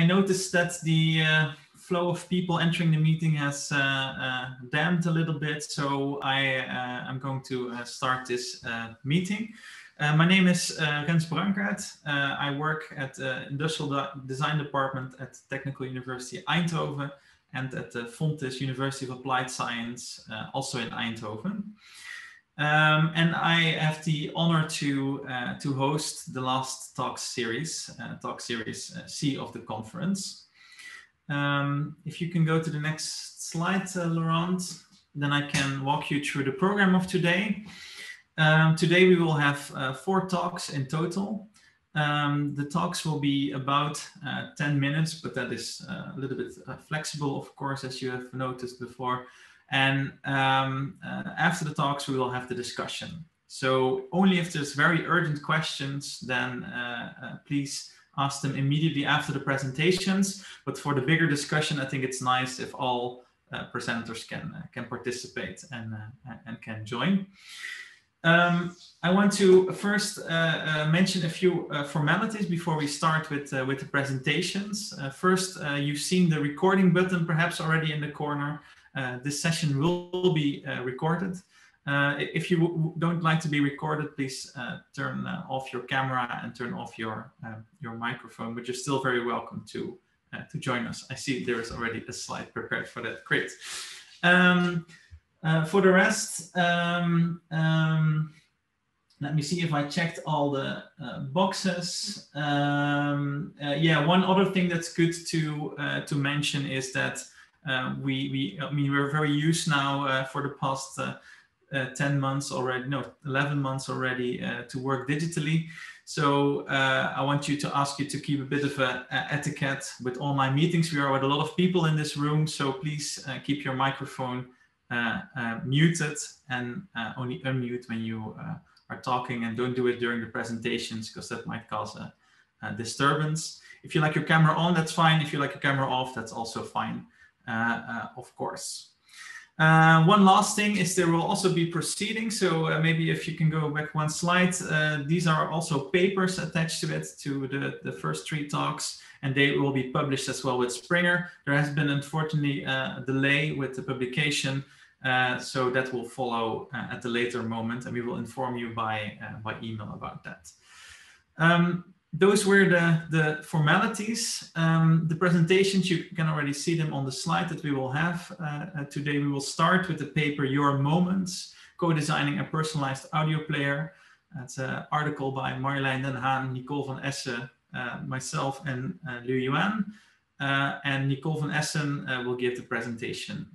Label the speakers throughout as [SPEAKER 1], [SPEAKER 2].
[SPEAKER 1] I noticed that the flow of people entering the meeting has damped a little bit, so I'm going to start this meeting. My name is Rens Brankaert. I work at the Industrial Design Department at Technical University Eindhoven and at the Fontys University of Applied Science, also in Eindhoven. And I have the honor to host the last talk series C of the conference. If you can go to the next slide, Laurent, then I can walk you through the program of today. Today we will have 4 talks in total. The talks will be about 10 minutes, but that is a little bit flexible, of course, as you have noticed before. And after the talks, we will have the discussion. So only if there's very urgent questions, then please ask them immediately after the presentations. But for the bigger discussion, I think it's nice if all presenters can participate and can join. I want to first mention a few formalities before we start with the presentations. First, you've seen the recording button perhaps already in the corner. This session will be recorded. If you don't like to be recorded, please turn off your camera and turn off your microphone, but you're still very welcome to join us. I see there is already a slide prepared for that. Great. For the rest, let me see if I checked all the boxes. Yeah, one other thing that's good to mention is that we're very used now for the past 10 months already, no, 11 months already to work digitally. So I want to ask you to keep a bit of a etiquette with online meetings. We are with a lot of people in this room, so please keep your microphone muted and only unmute when you are talking, and don't do it during the presentations because that might cause a disturbance. If you like your camera on, that's fine. If you like your camera off, that's also fine, of course. One last thing is there will also be proceedings. So maybe if you can go back one slide, these are also papers attached to it, to the first 3 talks, and they will be published as well with Springer. There has been unfortunately a delay with the publication, so that will follow at a later moment, and we will inform you by email about that. Those were the formalities. The presentations, you can already see them on the slide that we will have. Today we will start with the paper Your Moments, Co-Designing a Personalized Audio Player. That's an article by Marjolein den Haan, Nicole van Essen, myself, and Liu Yuan. And Nicole van Essen will give the presentation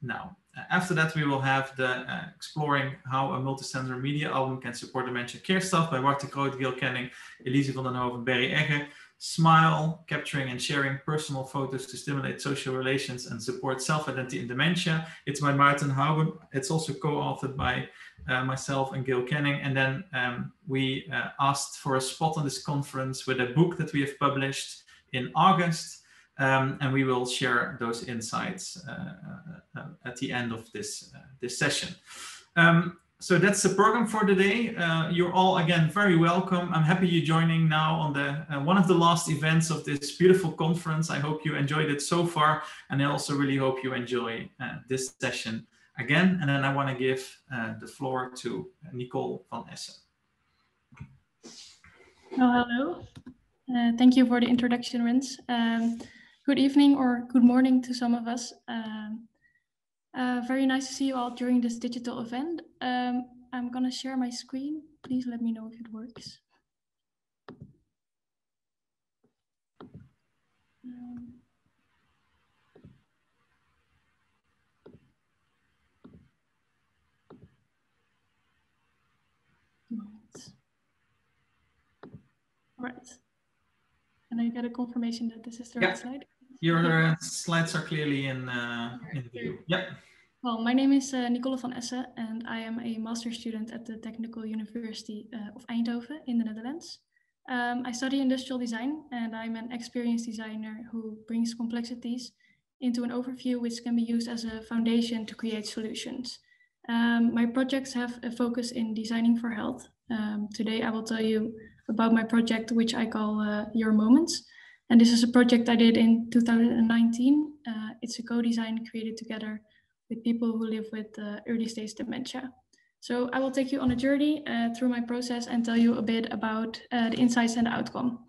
[SPEAKER 1] now. After that, we will have the Exploring How a Multisensor Media Album Can Support Dementia Care Staff by Wart de Groot, Gil Kenning, Elise van den Hoven, Berry Egge. Smile, Capturing and Sharing Personal Photos to Stimulate Social Relations and Support Self-Identity in Dementia. It's by Maarten Houben. It's also co-authored by myself and Gil Kenning. And then we asked for a spot on this conference with a book that we have published in August. And we will share those insights at the end of this session. So that's the program for today. You're all again very welcome. I'm happy you're joining now on the one of the last events of this beautiful conference. I hope you enjoyed it so far, and I also really hope you enjoy this session again. And then I want to give the floor to Nicole van Essen.
[SPEAKER 2] Oh, hello. Thank you for the introduction, Rens. Good evening or good morning to some of us. Very nice to see you all during this digital event. I'm going to share my screen. Please let me know if it works. All right. Can I get a confirmation that this is the right slide?
[SPEAKER 1] Your slides are clearly in view. Yep.
[SPEAKER 2] Well, my name is Nicole van Essen, and I am a master's student at the Technical University of Eindhoven in the Netherlands. I study industrial design, and I'm an experienced designer who brings complexities into an overview which can be used as a foundation to create solutions. My projects have a focus in designing for health. Today I will tell you about my project, which I call Your Moments. And this is a project I did in 2019. It's a co-design created together with people who live with early stage dementia. So I will take you on a journey through my process and tell you a bit about the insights and the outcome.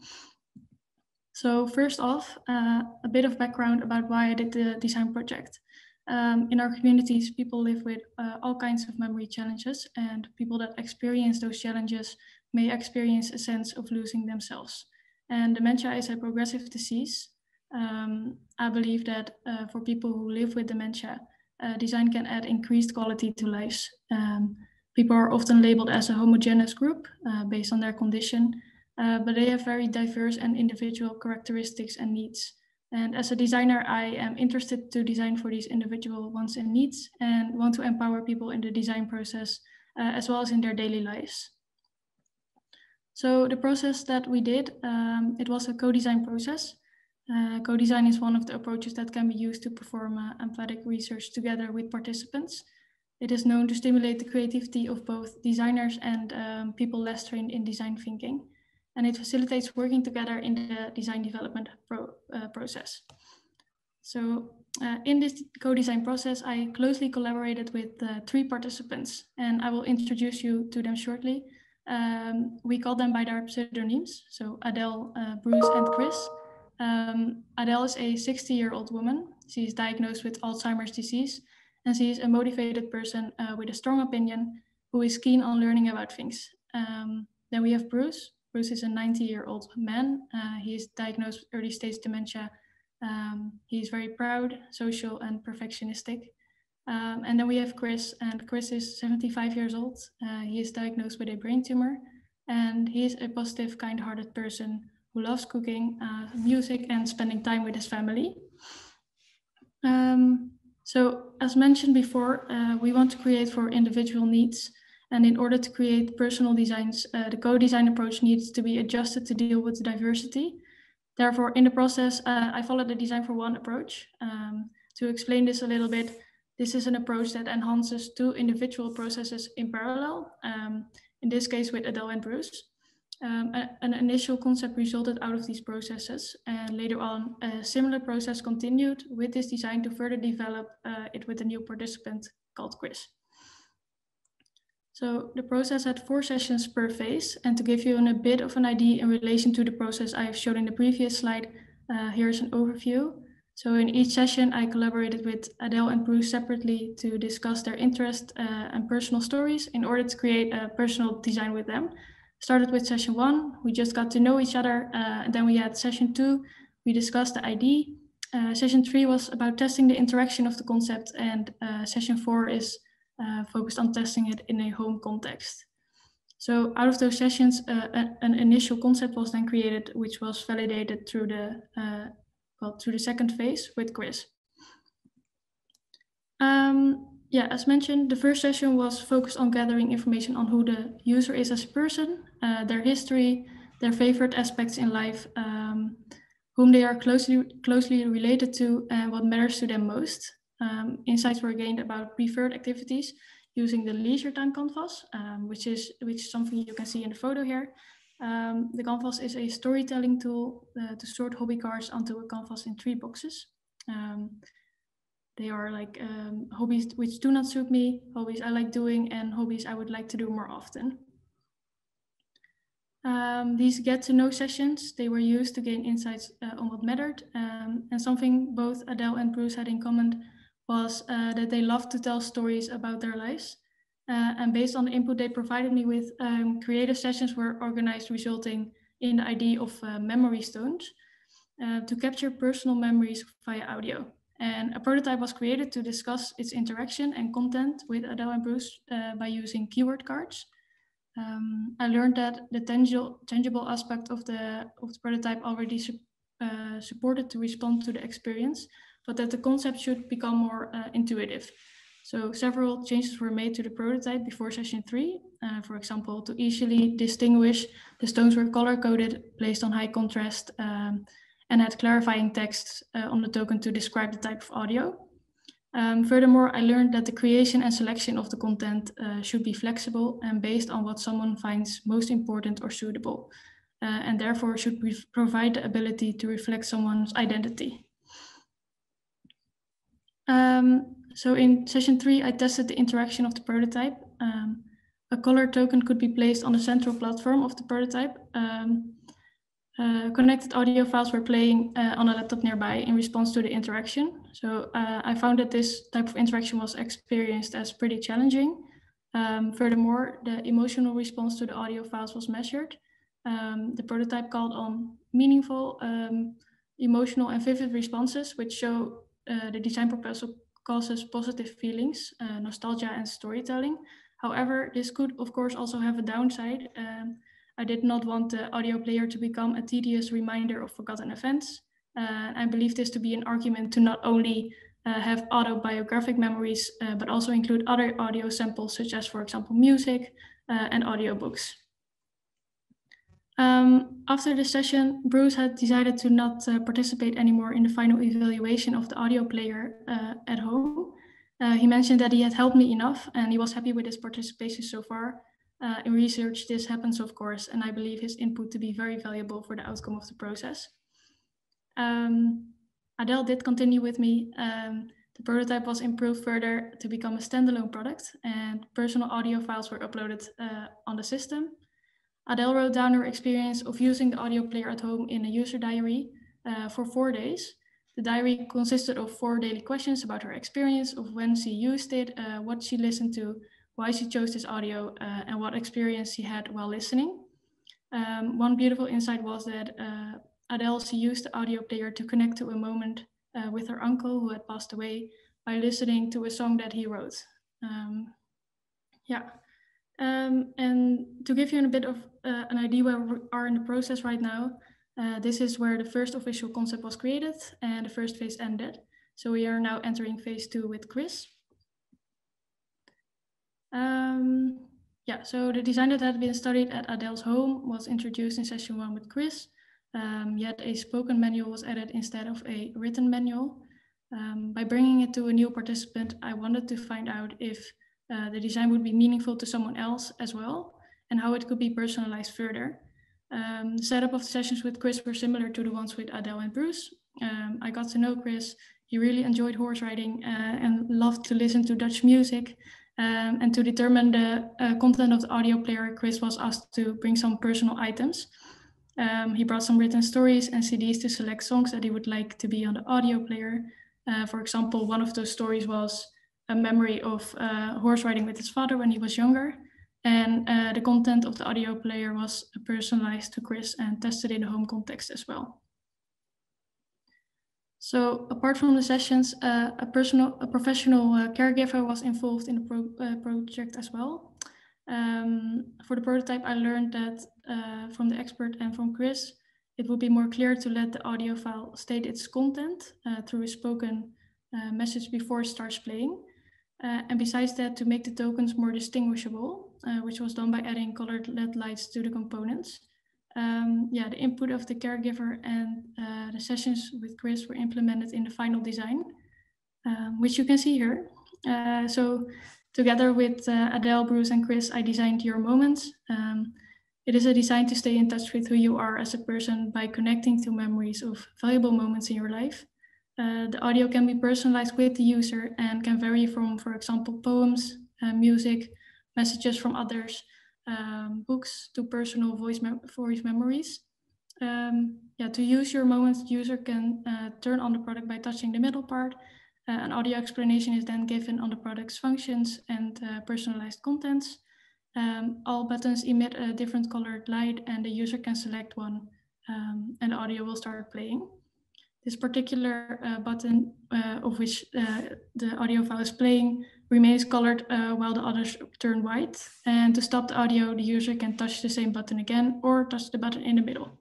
[SPEAKER 2] So first off, a bit of background about why I did the design project. In our communities, people live with all kinds of memory challenges, and people that experience those challenges may experience a sense of losing themselves. And dementia is a progressive disease. I believe that for people who live with dementia, design can add increased quality to lives. People are often labeled as a homogeneous group based on their condition, but they have very diverse and individual characteristics and needs. And as a designer, I am interested to design for these individual wants and needs and want to empower people in the design process as well as in their daily lives. So the process that we did, it was a co-design process. Co-design is one of the approaches that can be used to perform empathic research together with participants. It is known to stimulate the creativity of both designers and people less trained in design thinking. And it facilitates working together in the design development process. So in this co-design process, I closely collaborated with 3 participants, and I will introduce you to them shortly. We call them by their pseudonyms, so Adele, Bruce, and Chris. Adele is a 60-year-old woman. She is diagnosed with Alzheimer's disease, and she is a motivated person with a strong opinion who is keen on learning about things. Then we have Bruce. Bruce is a 90-year-old man. He is diagnosed with early stage dementia. He is very proud, social, and perfectionistic. And then we have Chris, and Chris is 75 years old. He is diagnosed with a brain tumor, and he is a positive, kind-hearted person who loves cooking, music, and spending time with his family. So as mentioned before, we want to create for individual needs. And in order to create personal designs, the co-design approach needs to be adjusted to deal with diversity. Therefore, in the process, I followed the design for one approach. To explain this a little bit, this is an approach that enhances 2 individual processes in parallel, in this case with Adele and Bruce. An initial concept resulted out of these processes, and later on, a similar process continued with this design to further develop it with a new participant called Chris. So the process had 4 sessions per phase, and to give you a bit of an idea in relation to the process I have shown in the previous slide, here's an overview. So in each session, I collaborated with Adele and Bruce separately to discuss their interest and personal stories in order to create a personal design with them. Started with session 1, we just got to know each other, and then we had session 2, we discussed the ID. Session 3 was about testing the interaction of the concept, and session 4 is focused on testing it in a home context. So out of those sessions, an initial concept was then created, which was validated through the second phase with Chris. As mentioned, the first session was focused on gathering information on who the user is as a person, their history, their favorite aspects in life, whom they are closely related to, and what matters to them most. Insights were gained about preferred activities using the leisure time canvas, which is something you can see in the photo here. The canvas is a storytelling tool to sort hobby cards onto a canvas in 3 boxes. They are like hobbies which do not suit me, hobbies I like doing, and hobbies I would like to do more often. These get-to-know sessions, they were used to gain insights on what mattered, and something both Adele and Bruce had in common was that they loved to tell stories about their lives. And based on the input they provided me with, creative sessions were organized, resulting in the idea of memory stones to capture personal memories via audio. And a prototype was created to discuss its interaction and content with Adele and Bruce by using keyword cards. I learned that the tangible aspect of the prototype already supported to respond to the experience, but that the concept should become more intuitive. So several changes were made to the prototype before session 3. For example, to easily distinguish, the stones were color-coded, placed on high contrast, and had clarifying text on the token to describe the type of audio. Furthermore, I learned that the creation and selection of the content should be flexible and based on what someone finds most important or suitable. and therefore should provide the ability to reflect someone's identity. So in session 3, I tested the interaction of the prototype. A color token could be placed on the central platform of the prototype. Connected audio files were playing on a laptop nearby in response to the interaction. So I found that this type of interaction was experienced as pretty challenging. Furthermore, the emotional response to the audio files was measured. The prototype called on meaningful, emotional and vivid responses, which show the design proposal causes positive feelings, nostalgia and storytelling. However, this could of course also have a downside. I did not want the audio player to become a tedious reminder of forgotten events. I believe this to be an argument to not only have autobiographic memories, but also include other audio samples, such as, for example, music and audiobooks. After the session, Bruce had decided to not participate anymore in the final evaluation of the audio player at home. He mentioned that he had helped me enough and he was happy with his participation so far. In research, this happens, of course, and I believe his input to be very valuable for the outcome of the process. Adele did continue with me. The prototype was improved further to become a standalone product, and personal audio files were uploaded on the system. Adele wrote down her experience of using the audio player at home in a user diary for 4 days. The diary consisted of 4 daily questions about her experience of when she used it, what she listened to, why she chose this audio, and what experience she had while listening. One beautiful insight was that Adele, she used the audio player to connect to a moment with her uncle who had passed away by listening to a song that he wrote. And to give you a bit of an idea where we are in the process right now, this is where the first official concept was created and the first phase ended. So we are now entering phase 2 with Chris. So the design that had been studied at Adele's home was introduced in session 1 with Chris, yet a spoken manual was added instead of a written manual. By bringing it to a new participant, I wanted to find out if the design would be meaningful to someone else as well, and how it could be personalized further. The setup of the sessions with Chris were similar to the ones with Adele and Bruce. I got to know Chris. He really enjoyed horse riding and loved to listen to Dutch music. And to determine the content of the audio player, Chris was asked to bring some personal items. He brought some written stories and CDs to select songs that he would like to be on the audio player. For example, one of those stories was a memory of horse riding with his father when he was younger. And the content of the audio player was personalized to Chris and tested in a home context as well. So apart from the sessions, a professional caregiver was involved in the project as well. For the prototype, I learned that from the expert and from Chris, it would be more clear to let the audio file state its content through a spoken message before it starts playing. And besides that, to make the tokens more distinguishable, which was done by adding colored LED lights to the components. The input of the caregiver and the sessions with Chris were implemented in the final design, which you can see here. So together with Adele, Bruce, and Chris, I designed Your Moments. It is a design to stay in touch with who you are as a person by connecting to memories of valuable moments in your life. The audio can be personalized with the user and can vary from, for example, poems, music, messages from others, books to personal voice memories. To use Your Moments, the user can turn on the product by touching the middle part. An audio explanation is then given on the product's functions and personalized contents. All buttons emit a different colored light and the user can select one and the audio will start playing. This particular button of which the audio file is playing remains colored while the others turn white. And to stop the audio, the user can touch the same button again or touch the button in the middle.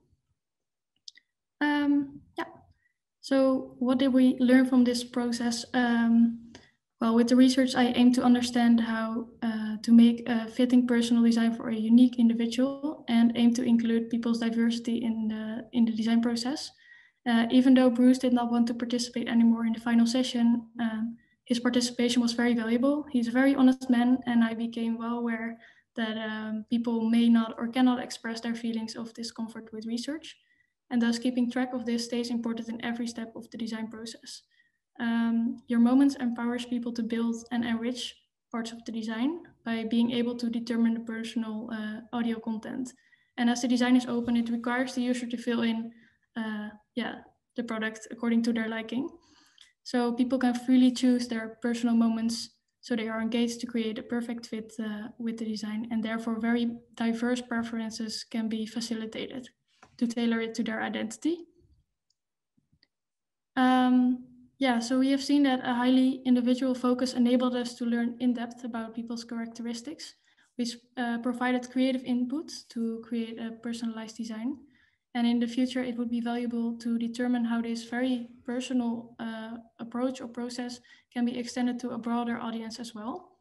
[SPEAKER 2] So what did we learn from this process? Well, with the research, I aim to understand how to make a fitting personal design for a unique individual and aim to include people's diversity in the design process. Even though Bruce did not want to participate anymore in the final session, his participation was very valuable. He's a very honest man, and I became well aware that people may not or cannot express their feelings of discomfort with research. And thus keeping track of this stays important in every step of the design process. Your moments empowers people to build and enrich parts of the design by being able to determine the personal audio content. And as the design is open, it requires the user to fill in the product according to their liking. So people can freely choose their personal moments, so they are engaged to create a perfect fit with the design, and therefore very diverse preferences can be facilitated to tailor it to their identity. So we have seen that a highly individual focus enabled us to learn in depth about people's characteristics, which provided creative input to create a personalized design. And in the future, it would be valuable to determine how this very personal approach or process can be extended to a broader audience as well.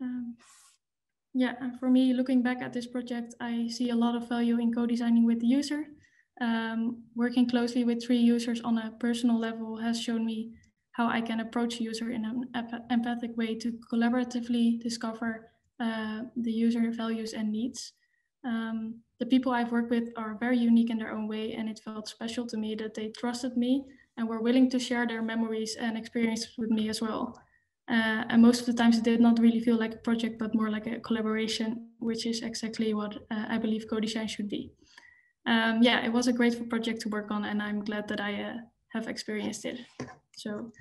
[SPEAKER 2] And for me, looking back at this project, I see a lot of value in co-designing with the user. Working closely with 3 users on a personal level has shown me how I can approach a user in an empathic way to collaboratively discover the user values and needs. The people I've worked with are very unique in their own way, and it felt special to me that they trusted me and were willing to share their memories and experiences with me as well. And most of the times it did not really feel like a project, but more like a collaboration, which is exactly what I believe co-design should be. It was a great project to work on, and I'm glad that I have experienced it. So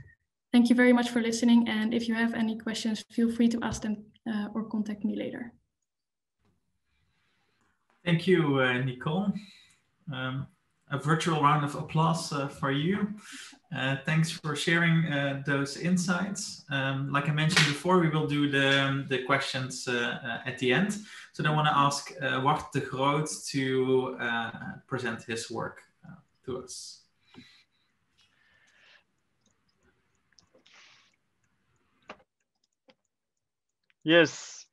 [SPEAKER 2] thank you very much for listening. And if you have any questions, feel free to ask them or contact me later.
[SPEAKER 1] Thank you, Nicole. A virtual round of applause for you. Thanks for sharing those insights. Like I mentioned before, we will do the questions at the end. So I want to ask Wart de Groot to present his work to us.
[SPEAKER 3] Yes.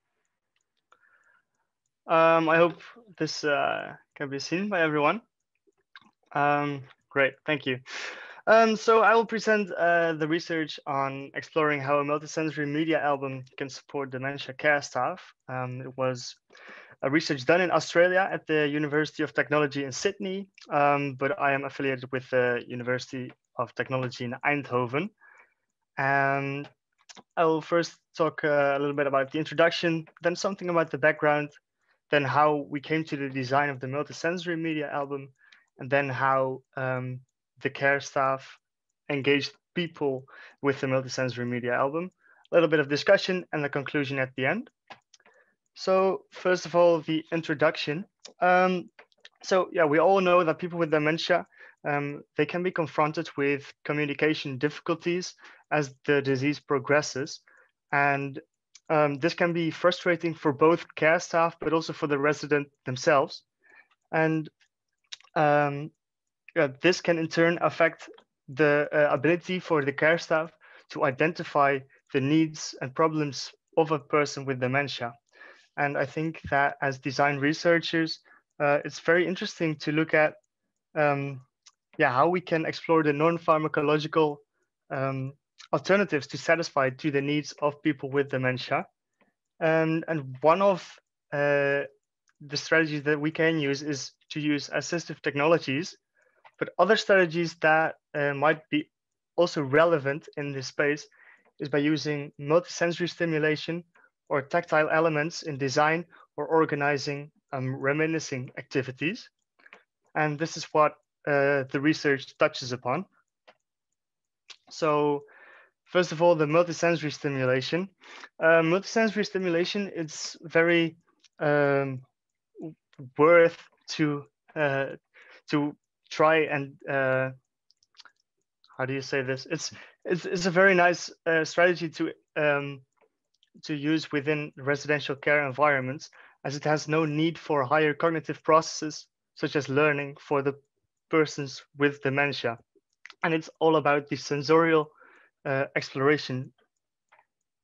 [SPEAKER 3] I hope this can be seen by everyone. Great, thank you. So I will present the research on exploring how a multisensory media album can support dementia care staff. It was a research done in Australia at the University of Technology in Sydney, but I am affiliated with the University of Technology in Eindhoven. And I will first talk a little bit about the introduction, then something about the background, then how we came to the design of the multisensory media album, and then how the care staff engaged people with the multisensory media album. A little bit of discussion and the conclusion at the end. So first of all, the introduction. We all know that people with dementia, they can be confronted with communication difficulties as the disease progresses. And this can be frustrating for both care staff, but also for the resident themselves. And this can in turn affect the ability for the care staff to identify the needs and problems of a person with dementia. And I think that as design researchers, it's very interesting to look at how we can explore the non-pharmacological alternatives to satisfy to the needs of people with dementia. And one of the strategies that we can use is to use assistive technologies, but other strategies that might be also relevant in this space is by using multisensory stimulation or tactile elements in design or organizing reminiscing activities. And this is what the research touches upon. So first of all, the multisensory stimulation. Multisensory stimulation is very worth to try and how do you say this? It's a very nice strategy to use within residential care environments, as it has no need for higher cognitive processes such as learning for the persons with dementia, and it's all about the sensorial exploration.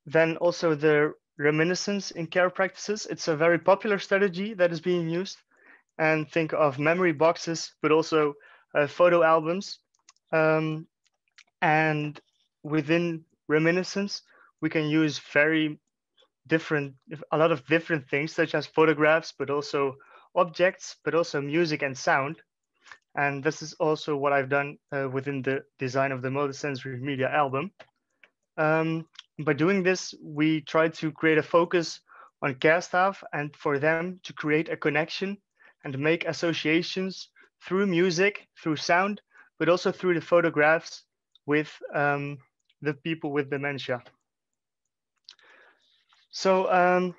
[SPEAKER 3] Then also the reminiscence in care practices. It's a very popular strategy that is being used, and think of memory boxes, but also photo albums. And within reminiscence, we can use very a lot of different things, such as photographs, but also objects, but also music and sound. And this is also what I've done within the design of the multisensory media album. By doing this, we try to create a focus on care staff and for them to create a connection and make associations through music, through sound, but also through the photographs with the people with dementia. So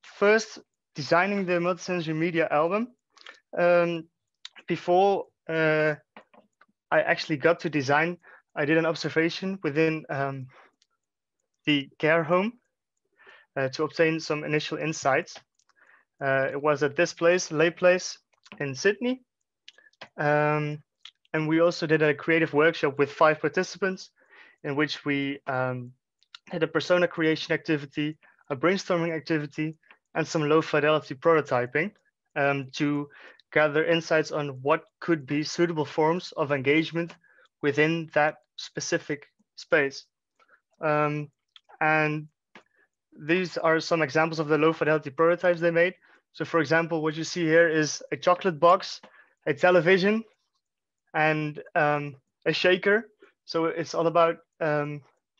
[SPEAKER 3] first, designing the multisensory media album. Before I actually got to design, I did an observation within the care home to obtain some initial insights. It was at this place, Lay Place in Sydney. And we also did a creative workshop with 5 participants in which we had a persona creation activity, a brainstorming activity, and some low fidelity prototyping to gather insights on what could be suitable forms of engagement within that specific space. And these are some examples of the low fidelity prototypes they made. So for example, what you see here is a chocolate box, a television, and a shaker. So it's all about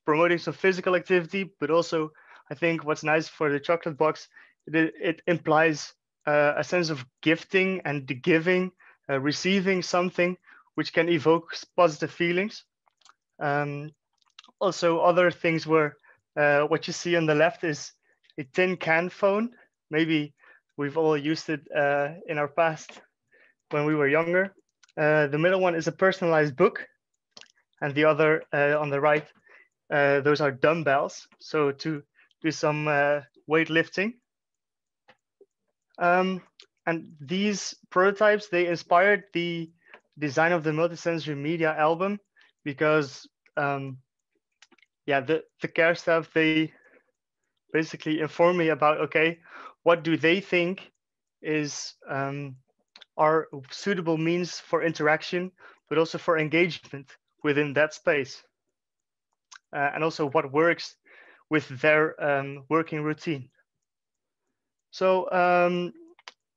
[SPEAKER 3] promoting some physical activity, but also I think what's nice for the chocolate box, it implies a sense of gifting and giving, receiving something which can evoke positive feelings. Also, other things were what you see on the left is a tin can phone. Maybe we've all used it in our past when we were younger. The middle one is a personalized book, and the other on the right, those are dumbbells. So to do some weightlifting. And these prototypes, they inspired the design of the multisensory media album because yeah, the care staff, they basically inform me about, okay, what do they think is are suitable means for interaction, but also for engagement within that space. And also what works with their working routine. So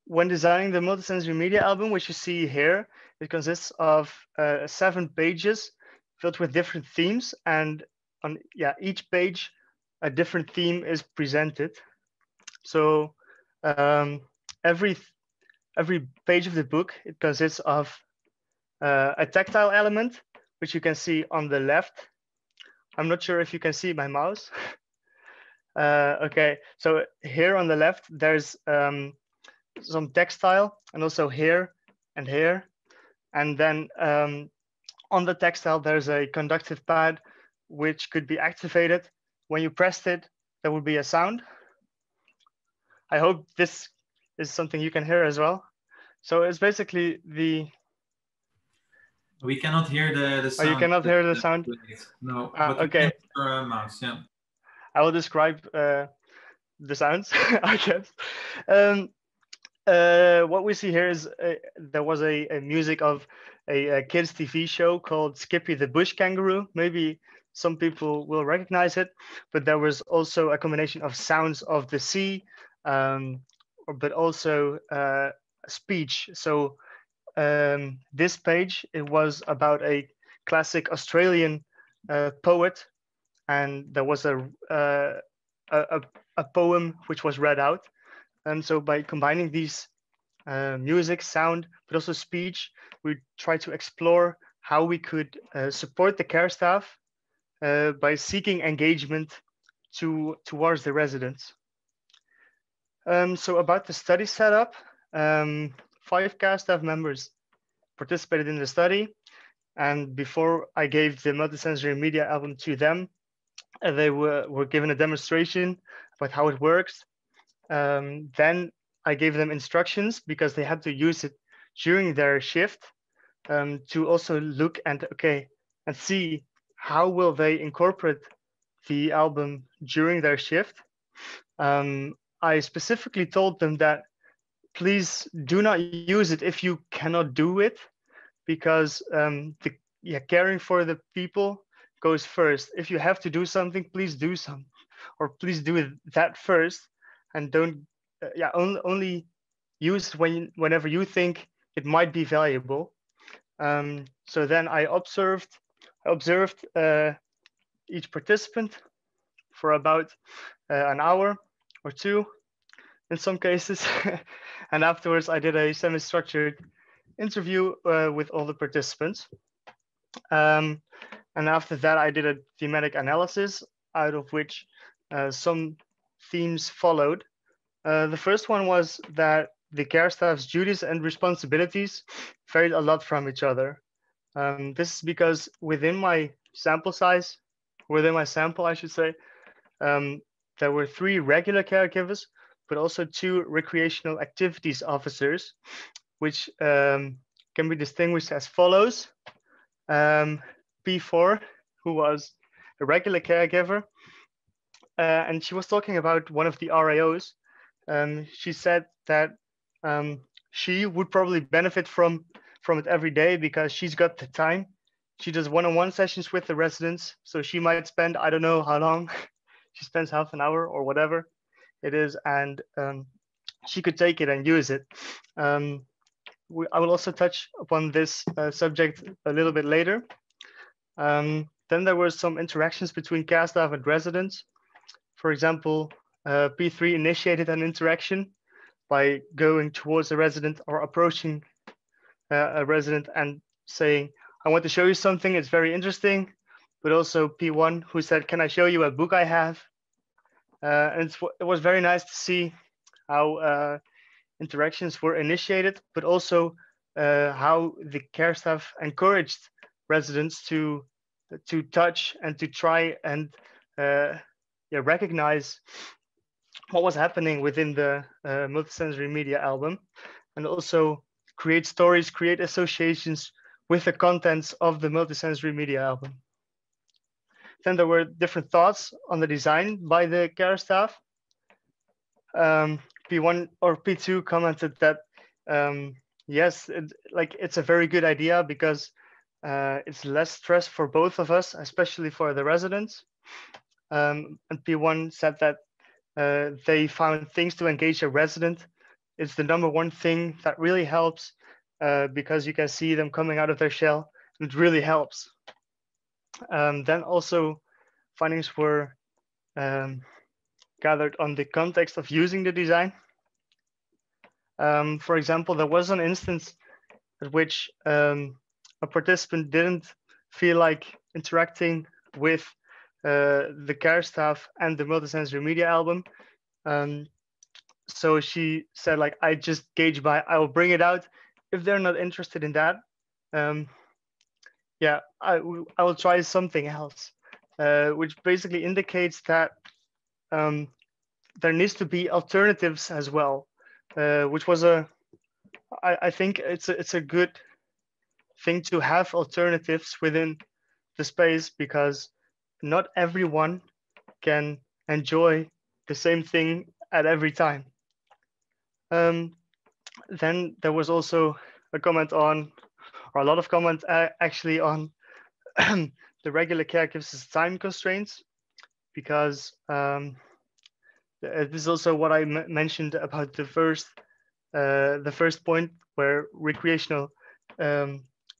[SPEAKER 3] when designing the multisensory media album, which you see here, it consists of 7 pages filled with different themes, and on each page a different theme is presented. So every page of the book, it consists of a tactile element, which you can see on the left. I'm not sure if you can see my mouse. Okay, so here on the left, there's some textile, and also here and here. And then on the textile, there's a conductive pad, which could be activated. When you pressed it, there would be a sound. I hope this is something you can hear as well. So it's basically the...
[SPEAKER 1] We cannot hear the sound.
[SPEAKER 3] Oh, you cannot hear the sound?
[SPEAKER 1] No, but
[SPEAKER 3] okay.
[SPEAKER 1] Your mouse, yeah.
[SPEAKER 3] I will describe the sounds, I guess. What we see here is there was a music of a kids TV show called Skippy the Bush Kangaroo. Maybe some people will recognize it, but there was also a combination of sounds of the sea, but also speech. So this page, it was about a classic Australian poet, and there was a poem which was read out. And so by combining these music, sound, but also speech, we try to explore how we could support the care staff by seeking engagement towards the residents. So about the study setup, 5 care staff members participated in the study. And before I gave the multisensory media album to them, they were given a demonstration about how it works. Then I gave them instructions because they had to use it during their shift to also look and see how will they incorporate the album during their shift. I specifically told them that please do not use it if you cannot do it, because caring for the people goes first. If you have to do something, please do something. or please do that first, and don't only use it whenever you think it might be valuable. So then I observed each participant for about an hour or two in some cases. And afterwards I did a semi-structured interview with all the participants. And after that I did a thematic analysis, out of which some themes followed. The first one was that the care staff's duties and responsibilities varied a lot from each other. This is because within my sample, I should say, there were 3 regular caregivers, but also 2 recreational activities officers, which can be distinguished as follows. P4, who was a regular caregiver, and she was talking about one of the RAOs. She said that she would probably benefit from it every day because she's got the time. She does one-on-one sessions with the residents, so she might spend, I don't know how long, she spends half an hour or whatever it is, and she could take it and use it. I will also touch upon this subject a little bit later. Then there were some interactions between care staff and residents. For example, P3 initiated an interaction by going towards a resident or approaching a resident and saying, I want to show you something, it's very interesting. But also P1, who said, can I show you a book I have? And it was very nice to see how interactions were initiated, but also how the care staff encouraged residents to touch and to try and recognize what was happening within the multisensory media album, and also create stories, create associations with the contents of the multisensory media album. Then there were different thoughts on the design by the care staff. P1 or P2 commented that yes, it's a very good idea because it's less stress for both of us, especially for the residents. And P1 said that they found things to engage a resident. It's the #1 thing that really helps because you can see them coming out of their shell, and it really helps. Then also findings were gathered on the context of using the design. For example, there was an instance at which a participant didn't feel like interacting with the care staff and the multisensory media album. So she said, like, I just gauge by, I will bring it out. If they're not interested in that, yeah, I will try something else, which basically indicates that there needs to be alternatives as well, which was I think it's a good thing to have alternatives within the space, because not everyone can enjoy the same thing at every time. Then there was also a comment on, or a lot of comment actually on the regular caregivers' time constraints, because this is also what I mentioned about the first point, where recreational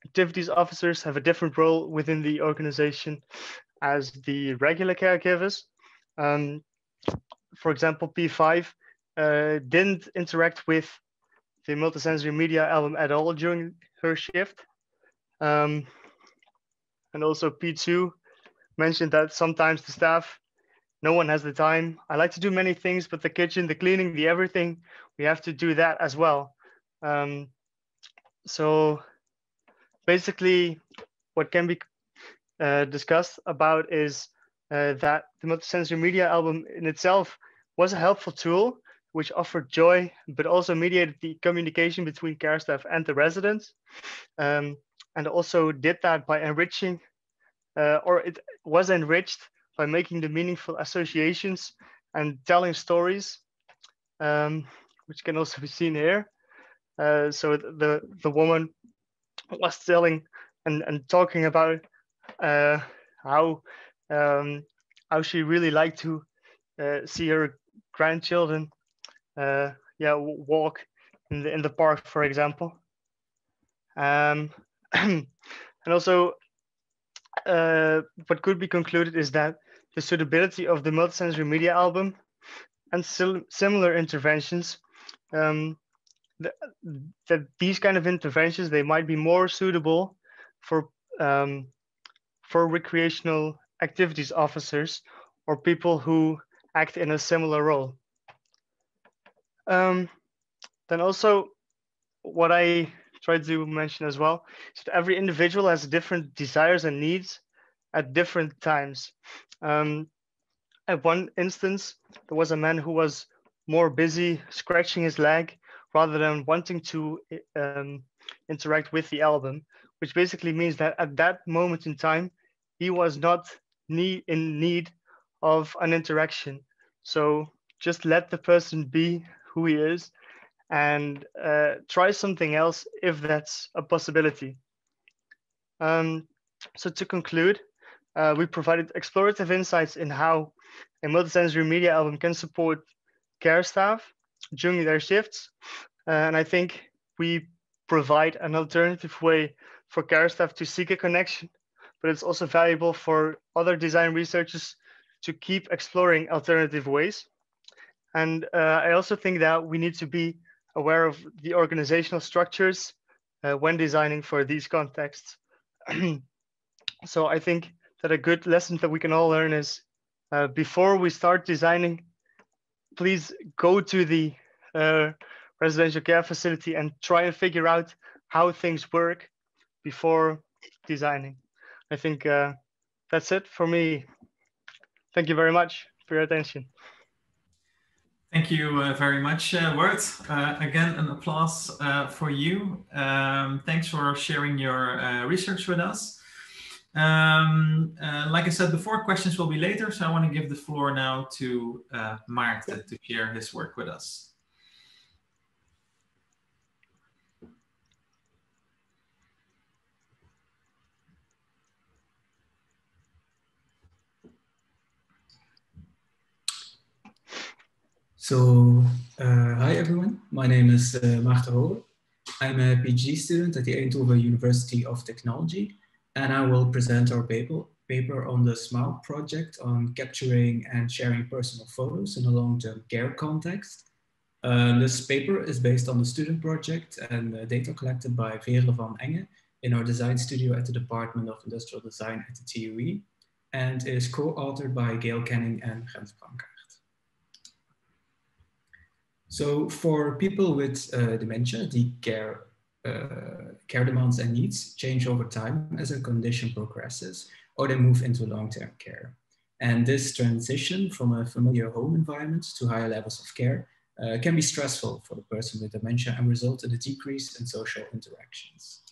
[SPEAKER 3] activities officers have a different role within the organization as the regular caregivers. For example, P5 didn't interact with the multisensory media album at all during her shift. And also P2 mentioned that sometimes the staff, no one has the time. I like to do many things, but the kitchen, the cleaning, the everything, we have to do that as well. So basically what can be discussed about is that the multisensory media album in itself was a helpful tool which offered joy, but also mediated the communication between care staff and the residents, and also did that by enriching, or it was enriched by making the meaningful associations and telling stories, which can also be seen here. So the woman was telling and talking about how she really liked to see her grandchildren yeah, walk in the park, for example. And also, what could be concluded is that the suitability of the multisensory media album and similar interventions, um, that these kind of interventions, they might be more suitable for um, recreational activities officers or people who act in a similar role. Then also, what I tried to mention as well is that every individual has different desires and needs at different times. At one instance, there was a man who was more busy scratching his leg rather than wanting to interact with the album, which basically means that at that moment in time, he was not in need of an interaction. So just let the person be who he is and try something else if that's a possibility. So to conclude, we provided explorative insights in how a multisensory media album can support care staff during their shifts. And I think we provide an alternative way for care staff to seek a connection, but it's also valuable for other design researchers to keep exploring alternative ways. And I also think that we need to be aware of the organizational structures when designing for these contexts. So I think that a good lesson that we can all learn is before we start designing, please go to the residential care facility and try and figure out how things work before designing. I think that's it for me. Thank you very much for your attention.
[SPEAKER 1] Thank you very much, Word. Again, an applause for you. Thanks for sharing your research with us. Like I said before, questions will be later, so I want to give the floor now to Maarten to share his work with us.
[SPEAKER 4] So, hi everyone, my name is Maarten Hoge. I'm a PhD student at the Eindhoven University of Technology, and I will present our paper on the SMILE project on capturing and sharing personal photos in a long-term care context. This paper is based on the student project and data collected by Veerle van Enge in our design studio at the Department of Industrial Design at the TUE, and is co-authored by Gail Canning and Gens Brankaert. So for people with dementia, the care demands and needs change over time as a condition progresses or they move into long-term care. And this transition from a familiar home environment to higher levels of care can be stressful for the person with dementia and result in a decrease in social interactions.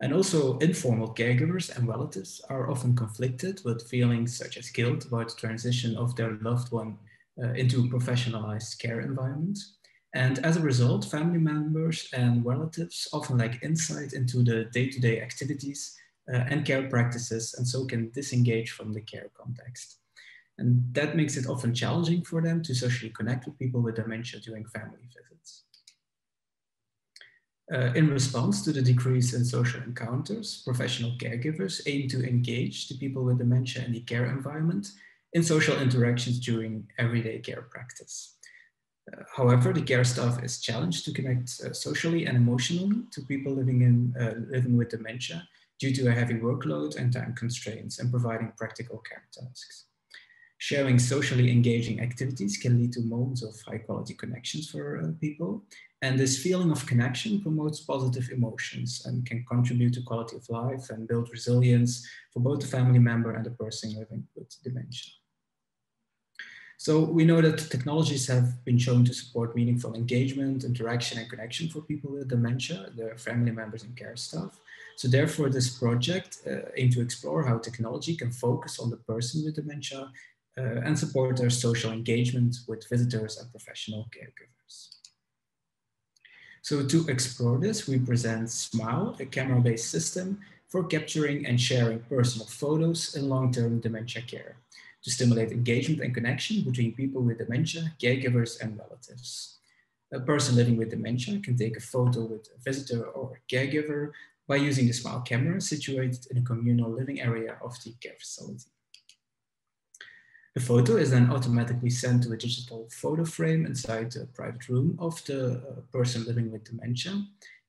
[SPEAKER 4] And also informal caregivers and relatives are often conflicted with feelings such as guilt about the transition of their loved one into a professionalized care environment. And as a result, family members and relatives often lack insight into the day-to-day activities and care practices, and so can disengage from the care context. And that makes it often challenging for them to socially connect with people with dementia during family visits. In response to the decrease in social encounters, professional caregivers aim to engage the people with dementia in the care environment in social interactions during everyday care practice. However, the care staff is challenged to connect socially and emotionally to people living with dementia due to a heavy workload and time constraints and providing practical care tasks. Sharing socially engaging activities can lead to moments of high quality connections for people. And this feeling of connection promotes positive emotions and can contribute to quality of life and build resilience for both the family member and the person living with dementia. So we know that technologies have been shown to support meaningful engagement, interaction, and connection for people with dementia, their family members and care staff. So therefore, this project aims to explore how technology can focus on the person with dementia and support their social engagement with visitors and professional caregivers. So to explore this, we present SMILE, a camera-based system for capturing and sharing personal photos in long-term dementia care. to stimulate engagement and connection between people with dementia, caregivers, and relatives. A person living with dementia can take a photo with a visitor or a caregiver by using the Smile camera situated in a communal living area of the care facility. The photo is then automatically sent to a digital photo frame inside the private room of the person living with dementia.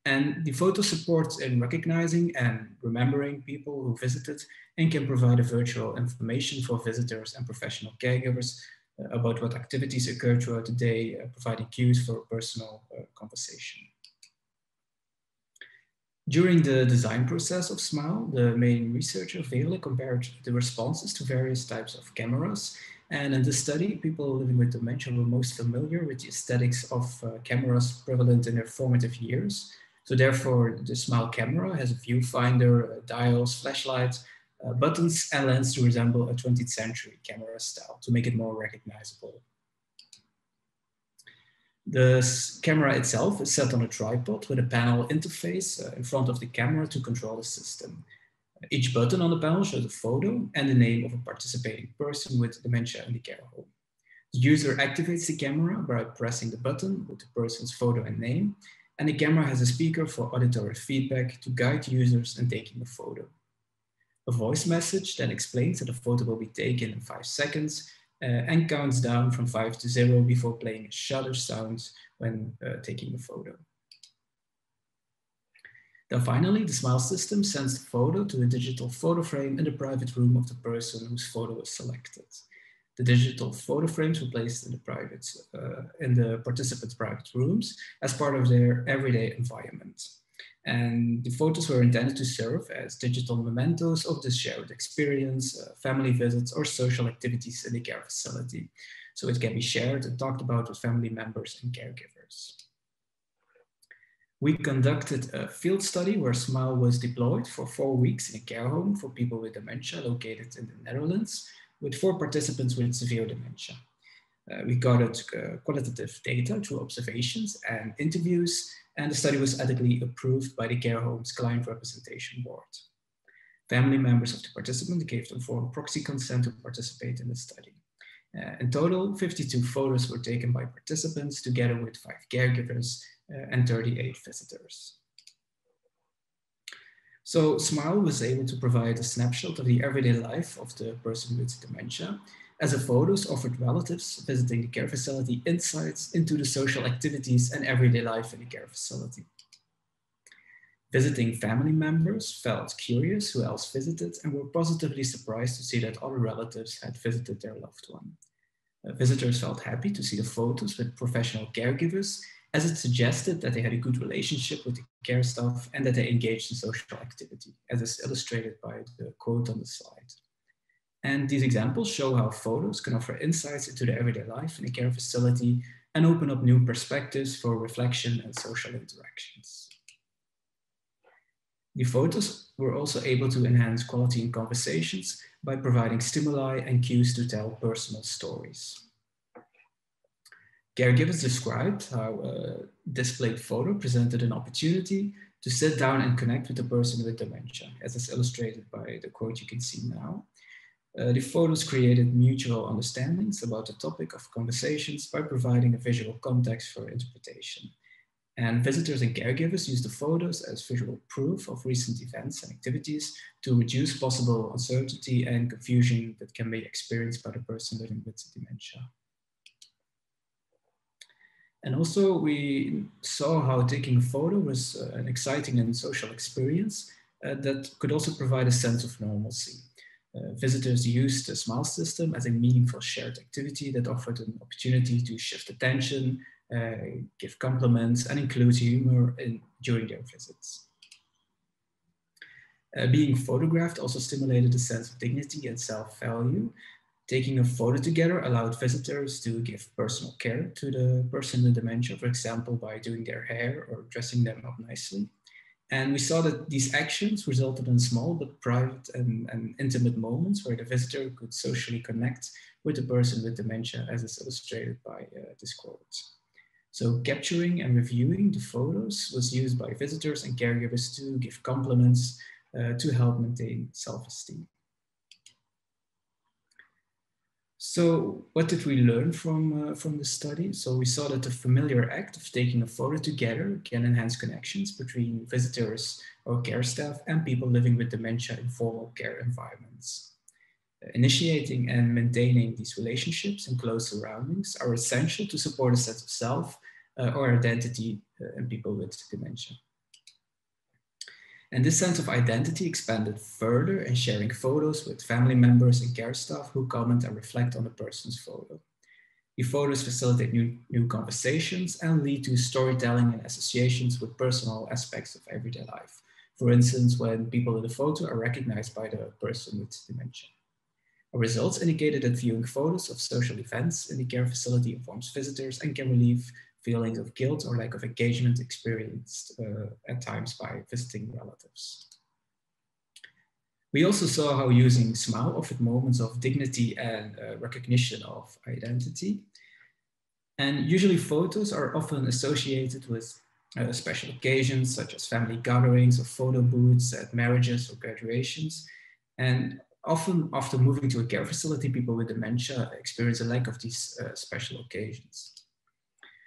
[SPEAKER 4] And the photo supports in recognizing and remembering people who visited and can provide a virtual information for visitors and professional caregivers about what activities occur throughout the day, providing cues for personal conversation. During the design process of Smile, the main researcher Vele compared the responses to various types of cameras. And in this study, people living with dementia were most familiar with the aesthetics of cameras prevalent in their formative years. So therefore, the Smile camera has a viewfinder, dials, flashlights, buttons, and lens to resemble a 20th century camera style to make it more recognizable. The camera itself is set on a tripod with a panel interface in front of the camera to control the system. Each button on the panel shows a photo and the name of a participating person with dementia in the care home. The user activates the camera by pressing the button with the person's photo and name, and the camera has a speaker for auditory feedback to guide users in taking the photo. A voice message then explains that the photo will be taken in 5 seconds and counts down from 5 to 0 before playing a shutter sound when taking the photo. Then finally, the Smile system sends the photo to a digital photo frame in the private room of the person whose photo was selected. The digital photo frames were placed in the participants' private rooms as part of their everyday environment. And the photos were intended to serve as digital mementos of the shared experience, family visits, or social activities in the care facility. So it can be shared and talked about with family members and caregivers. We conducted a field study where Smile was deployed for 4 weeks in a care home for people with dementia located in the Netherlands, with 4 participants with severe dementia. We gathered qualitative data through observations and interviews, and the study was ethically approved by the care home's client representation board. Family members of the participant gave informed proxy consent to participate in the study. In total, 52 photos were taken by participants together with 5 caregivers and 38 visitors. So Smile was able to provide a snapshot of the everyday life of the person with dementia, as the photos offered relatives visiting the care facility insights into the social activities and everyday life in the care facility. Visiting family members felt curious who else visited and were positively surprised to see that other relatives had visited their loved one. Visitors felt happy to see the photos with professional caregivers, as it suggested that they had a good relationship with the care staff and that they engaged in social activity, as is illustrated by the quote on the slide. And these examples show how photos can offer insights into the everyday life in a care facility and open up new perspectives for reflection and social interactions. The photos were also able to enhance quality in conversations by providing stimuli and cues to tell personal stories. Caregivers described how a displayed photo presented an opportunity to sit down and connect with the person with dementia, as is illustrated by the quote you can see now. The photos created mutual understandings about the topic of conversations by providing a visual context for interpretation. And visitors and caregivers used the photos as visual proof of recent events and activities to reduce possible uncertainty and confusion that can be experienced by the person living with dementia. And also we saw how taking a photo was an exciting and social experience that could also provide a sense of normalcy. Visitors used the Smile system as a meaningful shared activity that offered an opportunity to shift attention, give compliments, and include humor during their visits. Being photographed also stimulated a sense of dignity and self-value. Taking a photo together allowed visitors to give personal care to the person with dementia, for example, by doing their hair or dressing them up nicely. And we saw that these actions resulted in small but private and intimate moments where the visitor could socially connect with the person with dementia, as is illustrated by this quote. So capturing and reviewing the photos was used by visitors and caregivers to give compliments to help maintain self-esteem. So what did we learn from the study? So we saw that the familiar act of taking a photo together can enhance connections between visitors or care staff and people living with dementia in formal care environments. Initiating and maintaining these relationships in close surroundings are essential to support a sense of self or identity in people with dementia. And this sense of identity expanded further in sharing photos with family members and care staff who comment and reflect on the person's photo. The photos facilitate new conversations and lead to storytelling and associations with personal aspects of everyday life. For instance, when people in the photo are recognized by the person with dementia. Our results indicated that viewing photos of social events in the care facility informs visitors and can relieve feelings of guilt or lack of engagement experienced at times by visiting relatives. We also saw how using smile offered moments of dignity and recognition of identity. And usually photos are often associated with special occasions such as family gatherings or photo booths at marriages or graduations. And often after moving to a care facility, people with dementia experience a lack of these special occasions.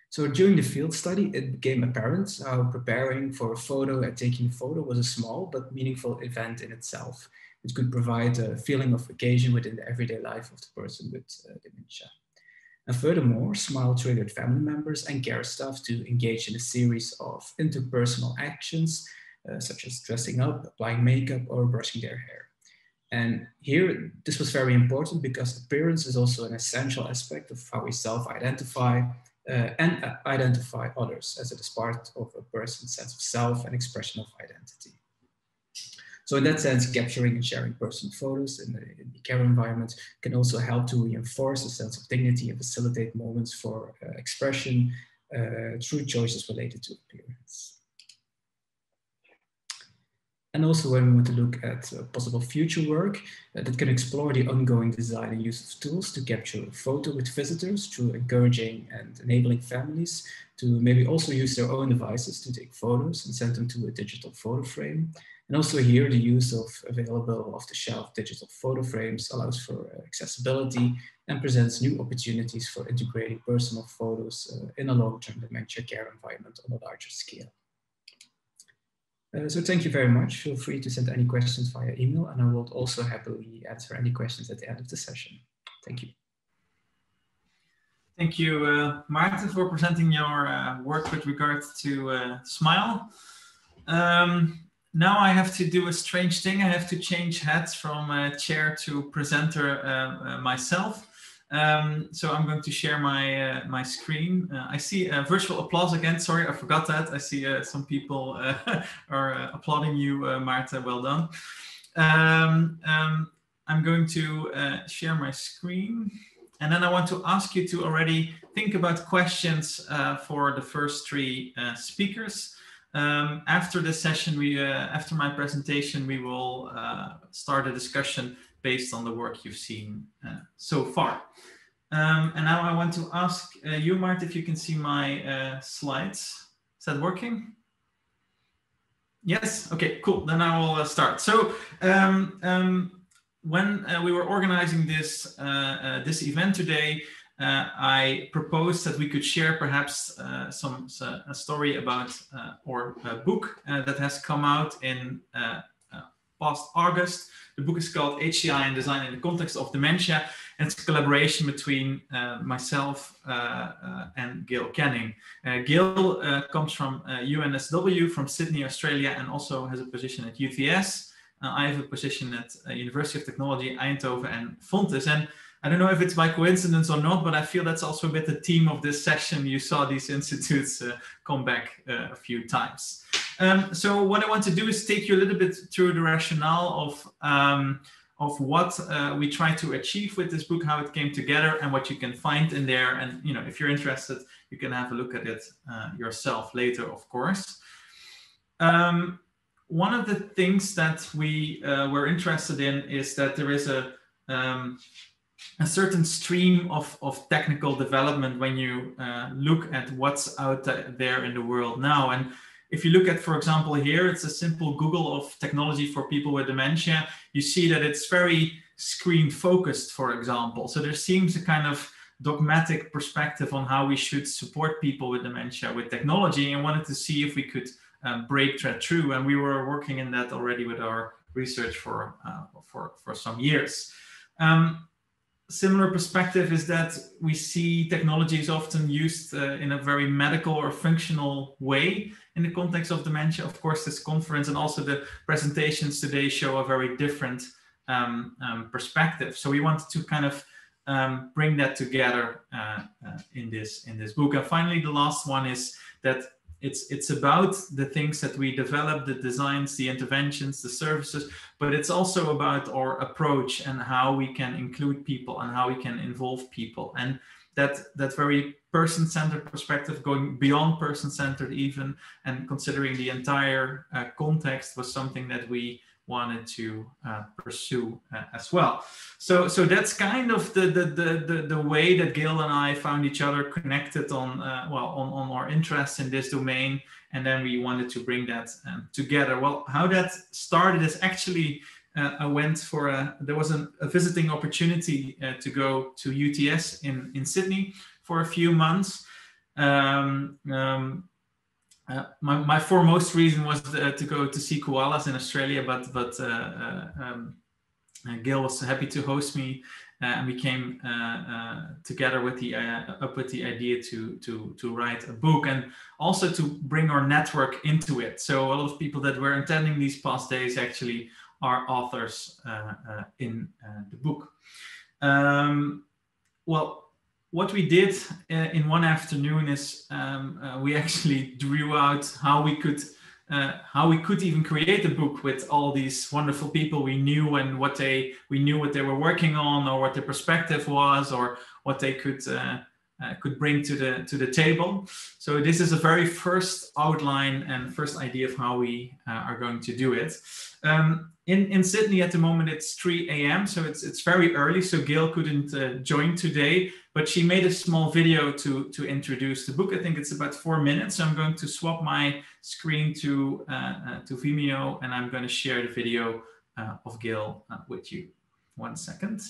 [SPEAKER 4] So during the field study, it became apparent how preparing for a photo and taking a photo was a small but meaningful event in itself. It could provide a feeling of occasion within the everyday life of the person with dementia. And furthermore, Smile triggered family members and care staff to engage in a series of interpersonal actions, such as dressing up, applying makeup, or brushing their hair. And here, this was very important because appearance is also an essential aspect of how we self-identify and identify others, as it is part of a person's sense of self and expression of identity. So in that sense, capturing and sharing personal photos in the care environment can also help to reinforce a sense of dignity and facilitate moments for expression through choices related to appearance. And also when we want to look at possible future work that can explore the ongoing design and use of tools to capture a photo with visitors through encouraging and enabling families to maybe also use their own devices to take photos and send them to a digital photo frame. And also here, the use of available off-the-shelf digital photo frames allows for accessibility and presents new opportunities for integrating personal photos in a long-term dementia care environment on a larger scale. So thank you very much. Feel free to send any questions via email, and I will also happily answer any questions at the end of the session. Thank you.
[SPEAKER 1] Thank you, Maarten, for presenting your work with regards to Smile. Now I have to do a strange thing. I have to change hats from chair to presenter myself. So I'm going to share my screen. I see virtual applause again. Sorry, I forgot that. I see some people are applauding you, Maarten. Well done. I'm going to share my screen. And then I want to ask you to already think about questions for the first three speakers. After this session, after my presentation, we will start a discussion based on the work you've seen so far. And now I want to ask you, Maarten, if you can see my slides. Is that working? Yes? Okay, cool. Then I will start. So when we were organizing this event today, I proposed that we could share perhaps a story about or a book that has come out in past August. The book is called HCI and Design in the Context of Dementia. And it's a collaboration between myself and Gail Canning. Gail comes from UNSW, from Sydney, Australia, and also has a position at UTS. I have a position at University of Technology, Eindhoven and Fontes. And I don't know if it's by coincidence or not, but I feel that's also a bit the theme of this session. You saw these institutes come back a few times. So what I want to do is take you a little bit through the rationale of what we try to achieve with this book, how it came together, and what you can find in there. And if you're interested, you can have a look at it yourself later, of course. One of the things that we were interested in is that there is a certain stream of technical development when you look at what's out there in the world now. And if you look at, for example, here, it's a simple Google of technology for people with dementia. You see that it's very screen focused, for example. So there seems a kind of dogmatic perspective on how we should support people with dementia with technology, and wanted to see if we could break that through. And we were working in that already with our research for some years. Similar perspective is that we see technology is often used in a very medical or functional way in the context of dementia. Of course, this conference and also the presentations today show a very different perspective. So we wanted to kind of bring that together in this book. And finally, the last one is that it's about the things that we develop, the designs, the interventions, the services, but it's also about our approach and how we can include people and how we can involve people. And that very person-centered perspective, going beyond person-centered even, and considering the entire context, was something that we wanted to pursue as well. So that's kind of the way that Gail and I found each other connected on on our interest in this domain, and then we wanted to bring that together. Well, how that started is actually I went for there was a visiting opportunity to go to UTS in Sydney for a few months. My foremost reason was to go to see koalas in Australia, but Gail was happy to host me, and we came together with the idea to write a book, and also to bring our network into it. So a lot of people that were attending these past days actually are authors in the book. Well, what we did in one afternoon is we actually drew out how we could even create a book with all these wonderful people we knew, and we knew what they were working on, or what their perspective was, or what they could bring to the table. So this is a very first outline and first idea of how we are going to do it. In Sydney at the moment it's 3 a.m. so it's very early, so Gail couldn't join today, but she made a small video to introduce the book. I think it's about 4 minutes, so I'm going to swap my screen to Vimeo, and I'm going to share the video of Gail with you. 1 second.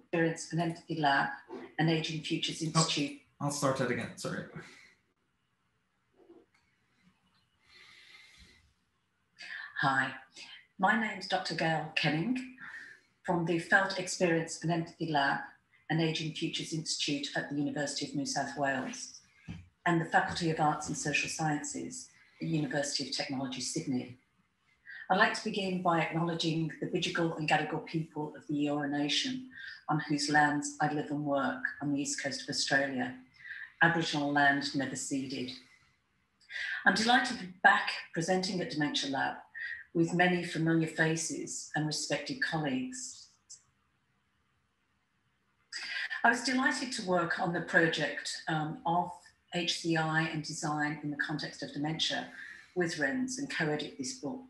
[SPEAKER 5] Experience and Empathy Lab and Aging Futures Institute.
[SPEAKER 1] Oh, I'll start that again, sorry.
[SPEAKER 5] Hi, my name is Dr. Gail Kenning from the Felt Experience and Empathy Lab and Aging Futures Institute at the University of New South Wales and the Faculty of Arts and Social Sciences at the University of Technology, Sydney. I'd like to begin by acknowledging the Bidjigal and Gadigal people of the Eora Nation, on whose lands I live and work on the east coast of Australia, Aboriginal land never ceded. I'm delighted to be back presenting at Dementia Lab with many familiar faces and respected colleagues. I was delighted to work on the project of HCI and design in the context of dementia with RENS and co-edit this book.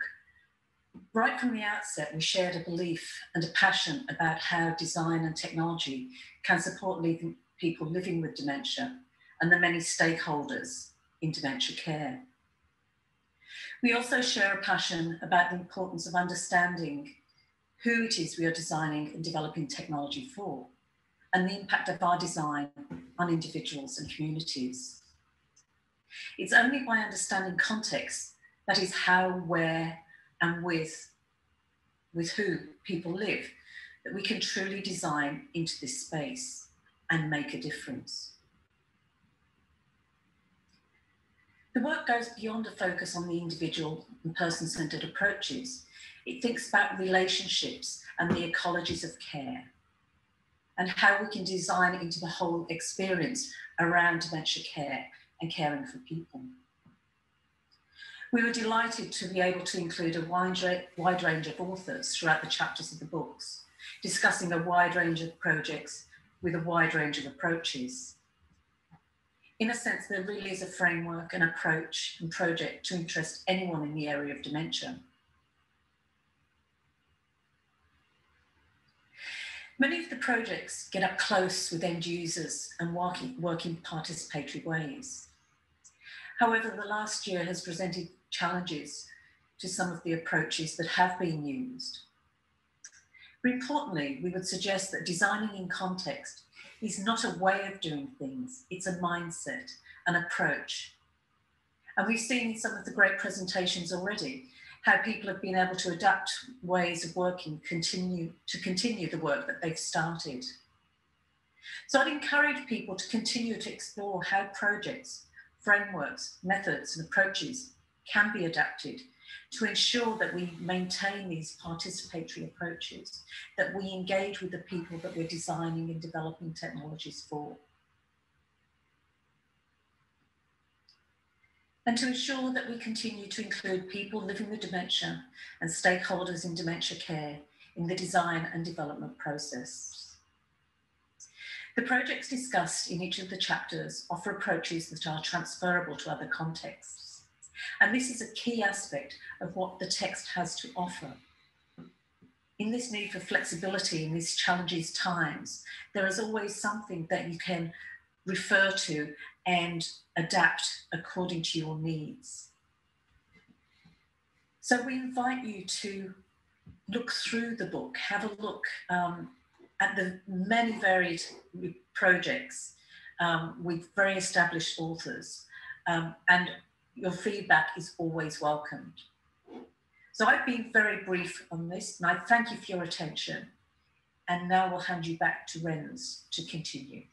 [SPEAKER 5] Right from the outset, we shared a belief and a passion about how design and technology can support people living with dementia and the many stakeholders in dementia care. We also share a passion about the importance of understanding who it is we are designing and developing technology for, and the impact of our design on individuals and communities. It's only by understanding context, that is how, where, and with who people live, that we can truly design into this space and make a difference. The work goes beyond a focus on the individual and person-centered approaches. It thinks about relationships and the ecologies of care, and how we can design into the whole experience around dementia care and caring for people. We were delighted to be able to include a wide range of authors throughout the chapters of the books, discussing a wide range of projects with a wide range of approaches. In a sense, there really is a framework, an approach and project to interest anyone in the area of dementia. Many of the projects get up close with end users and work in participatory ways. However, the last year has presented challenges to some of the approaches that have been used. But importantly, we would suggest that designing in context is not a way of doing things, it's a mindset, an approach. And we've seen in some of the great presentations already how people have been able to adapt ways of working, continue the work that they've started. So I'd encourage people to continue to explore how projects, frameworks, methods and approaches can be adapted to ensure that we maintain these participatory approaches, that we engage with the people that we're designing and developing technologies for. And to ensure that we continue to include people living with dementia and stakeholders in dementia care in the design and development process. The projects discussed in each of the chapters offer approaches that are transferable to other contexts. And this is a key aspect of what the text has to offer. In this need for flexibility in these challenging times, there is always something that you can refer to and adapt according to your needs. So we invite you to look through the book, have a look at the many varied projects with very established authors, and your feedback is always welcomed. So I've been very brief on this, and I thank you for your attention. And now we'll hand you back to Renz to continue.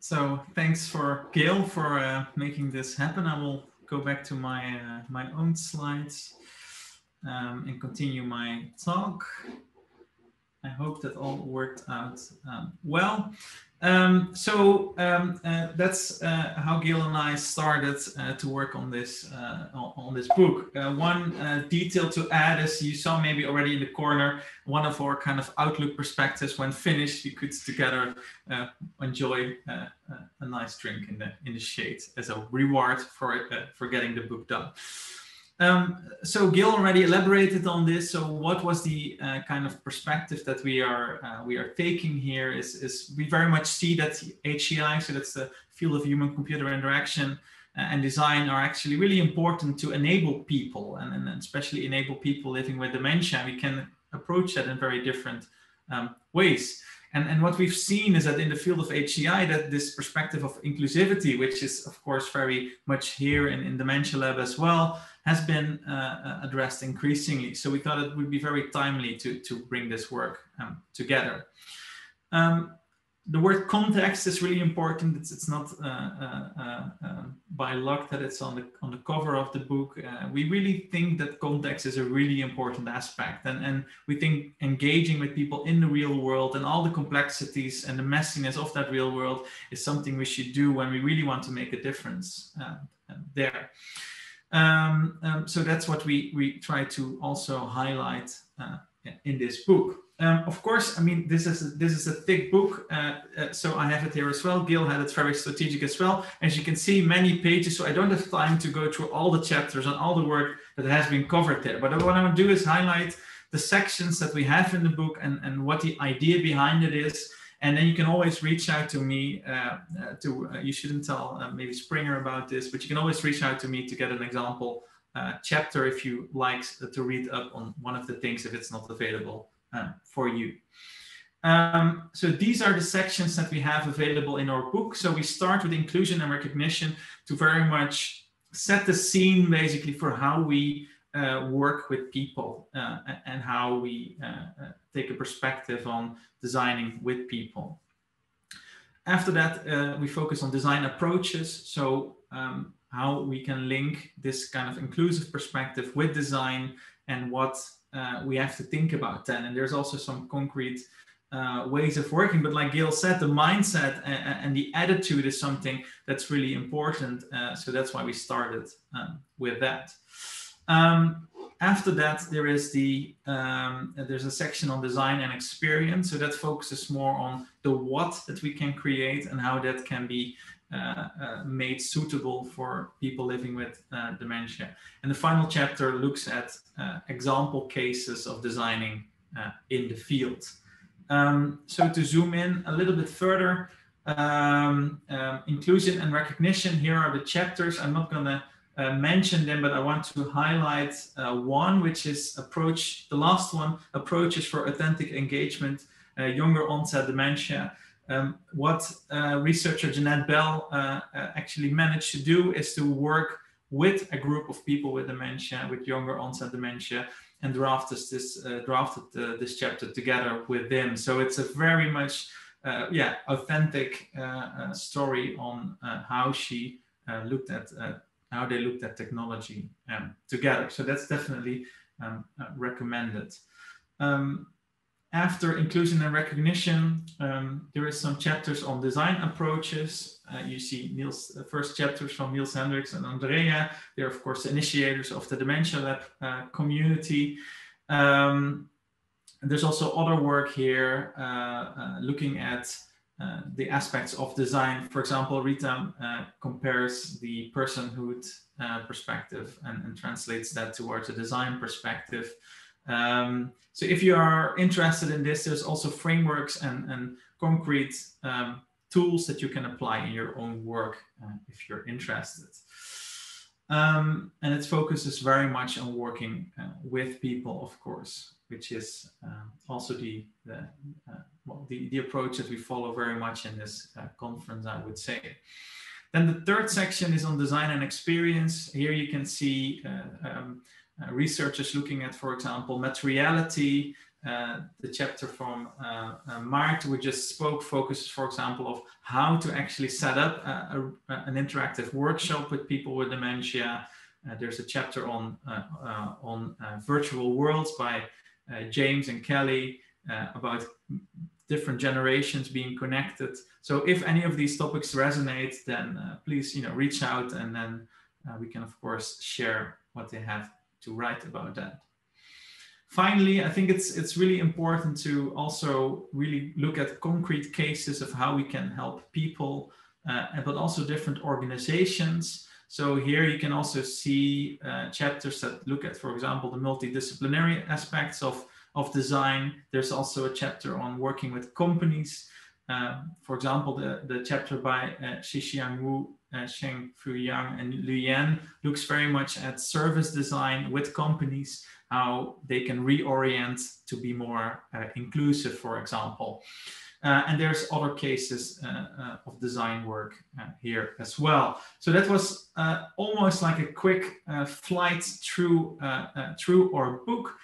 [SPEAKER 1] So thanks for Gail for making this happen. I will go back to my my own slides and continue my talk. I hope that all worked out well. That's how Gail and I started to work on this book. One detail to add is you saw maybe already in the corner one of our kind of outlook perspectives. When finished, we could together enjoy a nice drink in the shade as a reward for getting the book done. So Gail already elaborated on this. So what was the kind of perspective that we are taking here is we very much see that HCI, so that's the field of human-computer interaction and design, are actually really important to enable people and especially enable people living with dementia. We can approach that in very different ways. And what we've seen is that in the field of HCI, that this perspective of inclusivity, which is of course very much here in Dementia Lab as well, has been addressed increasingly. So we thought it would be very timely to bring this work together. The word context is really important. It's not by luck that it's on the cover of the book. We really think that context is a really important aspect, and we think engaging with people in the real world and all the complexities and the messiness of that real world is something we should do when we really want to make a difference there. So that's what we try to also highlight in this book. Of course, I mean, this is a thick book, so I have it here as well. Gail had it very strategic as well. As you can see, many pages, so I don't have time to go through all the chapters and all the work that has been covered there. But what I want to do is highlight the sections that we have in the book and what the idea behind it is. And then you can always reach out to me you shouldn't tell maybe Springer about this, but you can always reach out to me to get an example chapter if you like to read up on one of the things if it's not available for you. So these are the sections that we have available in our book. So we start with inclusion and recognition to very much set the scene basically for how we work with people and how we take a perspective on designing with people. After that, we focus on design approaches. So how we can link this kind of inclusive perspective with design and what we have to think about then. And there's also some concrete ways of working, but like Gail said, the mindset and the attitude is something that's really important. So that's why we started with that. After that, there is there's a section on design and experience. So that focuses more on the what that we can create and how that can be made suitable for people living with dementia. And the final chapter looks at example cases of designing in the field. So to zoom in a little bit further, inclusion and recognition, here are the chapters. I'm not going to mention them, but I want to highlight one, which is the last one, approaches for authentic engagement, younger onset dementia. What researcher Jeanette Bell actually managed to do is to work with a group of people with dementia, with younger onset dementia, and drafted this chapter together with them. So it's a very much authentic story on how she looked at how they looked at technology together. So that's definitely recommended. After inclusion and recognition, there is some chapters on design approaches. You see Niels, first chapters from Niels Hendricks and Andrea. They're of course the initiators of the Dementia Lab community. There's also other work here looking at the aspects of design. For example, Rita compares the personhood perspective and translates that towards a design perspective. So if you are interested in this, there's also frameworks and concrete tools that you can apply in your own work if you're interested. And its focus is very much on working with people, of course, which is also the approach that we follow very much in this conference, I would say. Then the third section is on design and experience. Here you can see researchers looking at, for example, materiality. The chapter from Maart we just spoke focuses, for example, of how to actually set up an interactive workshop with people with dementia. There's a chapter on virtual worlds by James and Kelly about different generations being connected. So if any of these topics resonate, then please reach out, and then we can of course share what they have to write about that. Finally, I think it's really important to also really look at concrete cases of how we can help people, but also different organizations. So here you can also see chapters that look at, for example, the multidisciplinary aspects of design. There's also a chapter on working with companies. For example, the chapter by Xixiang Wu, Sheng Fu Yang, and Lu Yan looks very much at service design with companies, how they can reorient to be more inclusive, for example. And there's other cases of design work here as well. So that was almost like a quick flight through our book.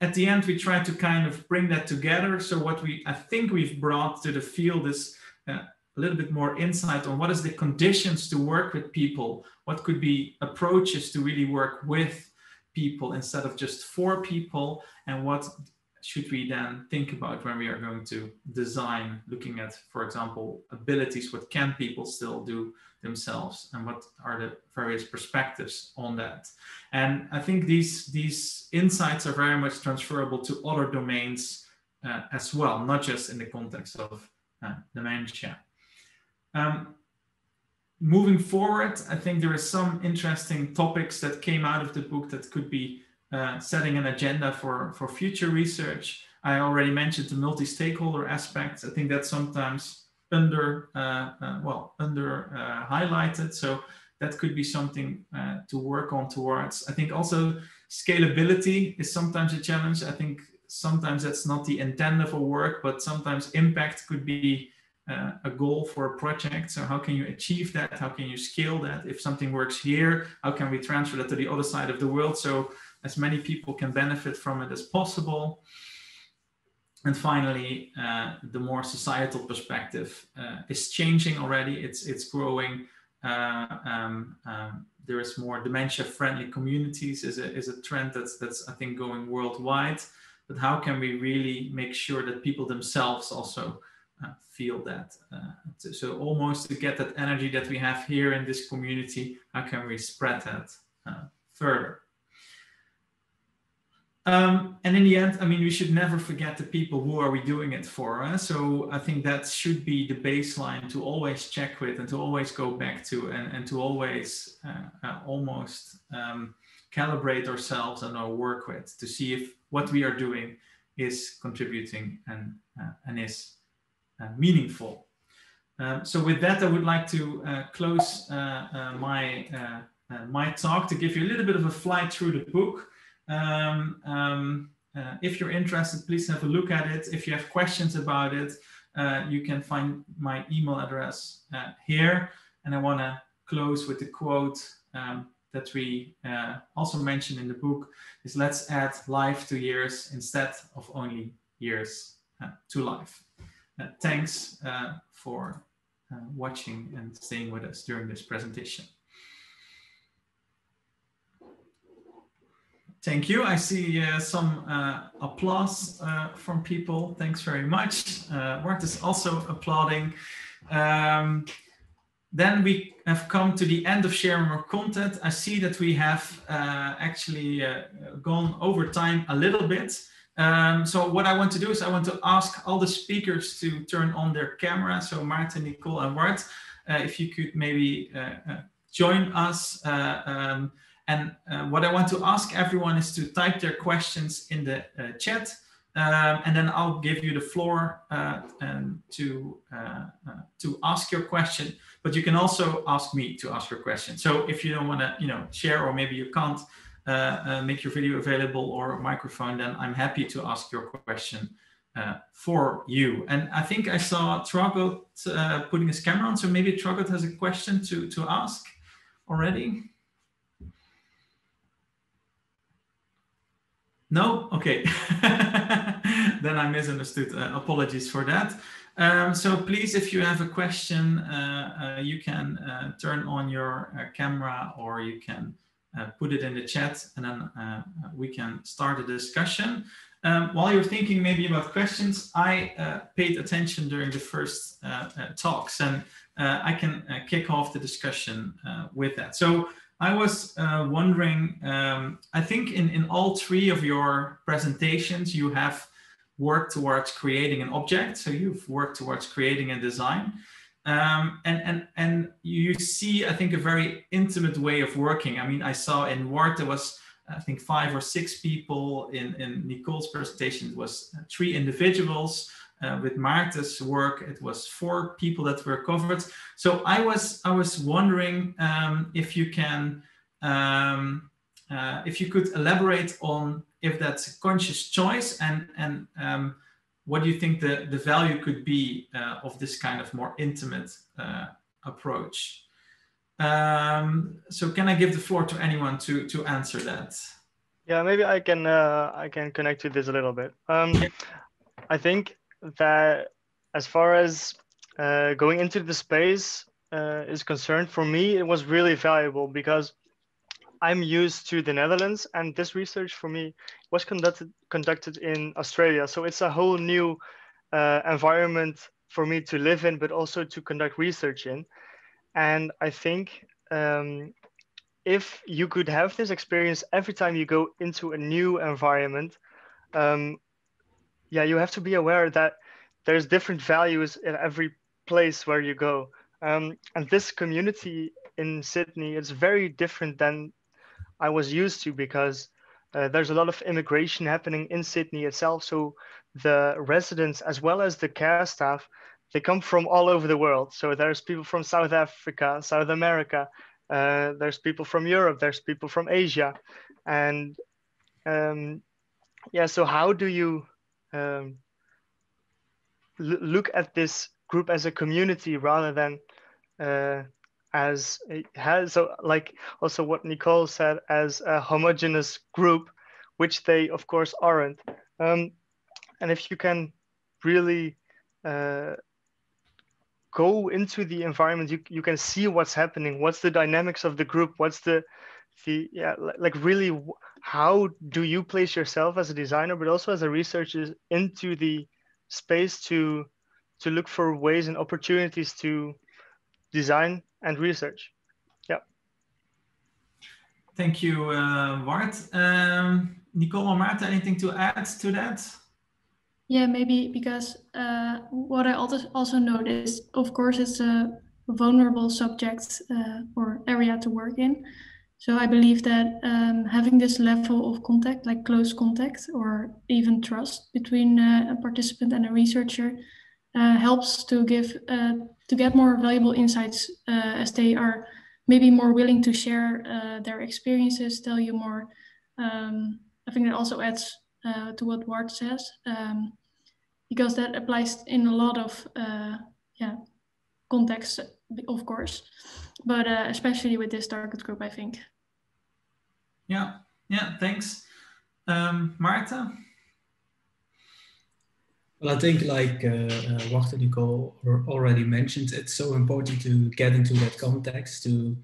[SPEAKER 1] At the end, we tried to kind of bring that together. So what I think we've brought to the field is a little bit more insight on what is the conditions to work with people, what could be approaches to really work with people instead of just for people, and what should we then think about when we are going to design, looking at, for example, abilities, what can people still do themselves, and what are the various perspectives on that. And I think these insights are very much transferable to other domains as well, not just in the context of dementia. Moving forward, I think there are some interesting topics that came out of the book that could be setting an agenda for future research. I already mentioned the multi-stakeholder aspects. I think that's sometimes under highlighted. So that could be something to work on towards. I think also scalability is sometimes a challenge. I think sometimes that's not the intent of a work, but sometimes impact could be a goal for a project. So how can you achieve that? How can you scale that? If something works here, how can we transfer that to the other side of the world so as many people can benefit from it as possible? And finally, the more societal perspective is changing already. It's growing. There is more dementia-friendly communities is a trend that's I think going worldwide. But how can we really make sure that people themselves also feel that? So almost to get that energy that we have here in this community, how can we spread that further? And in the end, I mean, we should never forget the people who are we doing it for. So I think that should be the baseline to always check with and to always go back to and to always almost calibrate ourselves and our work with to see if what we are doing is contributing and is meaningful. So with that, I would like to close my talk to give you a little bit of a flight through the book. If you're interested, please have a look at it. If you have questions about it, you can find my email address here. And I want to close with the quote that we also mentioned in the book is let's add life to years instead of only years to life. Thanks for watching and staying with us during this presentation. Thank you. I see some applause from people. Thanks very much. Bart is also applauding. Then we have come to the end of sharing our content. I see that we have actually gone over time a little bit. So what I want to do is I want to ask all the speakers to turn on their camera. So Maarten, Nicole, and Bart, if you could maybe join us. And what I want to ask everyone is to type their questions in the chat, and then I'll give you the floor to ask your question. But you can also ask me to ask your question. So if you don't want to, share, or maybe you can't make your video available or a microphone, then I'm happy to ask your question for you. And I think I saw Tragot putting his camera on, so maybe Tragot has a question to ask already. No? Okay. Then I misunderstood. Apologies for that. So please, if you have a question, you can turn on your camera, or you can put it in the chat, and then we can start a discussion. While you're thinking maybe about questions, I paid attention during the first talks, and I can kick off the discussion with that. So I was wondering, I think in all three of your presentations, you have worked towards creating an object. So you've worked towards creating a design. And you see, I think, a very intimate way of working. I mean, I saw in Word, there was, I think, 5 or 6 people. In Nicole's presentation, it was 3 individuals. With Maarten's work, it was 4 people that were covered. So I was wondering if you can, if you could elaborate on if that's a conscious choice, and what do you think the value could be of this kind of more intimate approach? So can I give the floor to anyone to answer that?
[SPEAKER 3] Yeah, maybe I can connect to this a little bit. I think that as far as going into the space is concerned, for me, it was really valuable because I'm used to the Netherlands, and this research for me was conducted in Australia. So it's a whole new environment for me to live in, but also to conduct research in. And I think if you could have this experience every time you go into a new environment, yeah, you have to be aware that there's different values in every place where you go. And this community in Sydney is very different than I was used to, because there's a lot of immigration happening in Sydney itself. So the residents, as well as the care staff, they come from all over the world. So there's people from South Africa, South America, there's people from Europe, there's people from Asia. And yeah, so how do you look at this group as a community rather than as it has, so like also what Nicole said, as a homogeneous group, which they of course aren't. And if you can really go into the environment, you can see what's happening, what's the dynamics of the group, what's the yeah, like really, how do you place yourself as a designer, but also as a researcher, into the space to look for ways and opportunities to design and research. Yeah.
[SPEAKER 1] Thank you, Bart. Nicole or Marta, anything to add to that?
[SPEAKER 2] Yeah, maybe because what I also noticed, of course, it's a vulnerable subject or area to work in. So I believe that having this level of contact, like close contact or even trust between a participant and a researcher, helps to get more valuable insights as they are maybe more willing to share their experiences, tell you more. I think that also adds to what Ward says, because that applies in a lot of contexts, of course, but especially with this target group, I think.
[SPEAKER 1] Yeah, thanks. Marta?
[SPEAKER 4] Well, I think like Ward and Nicole already mentioned, it's so important to get into that context, to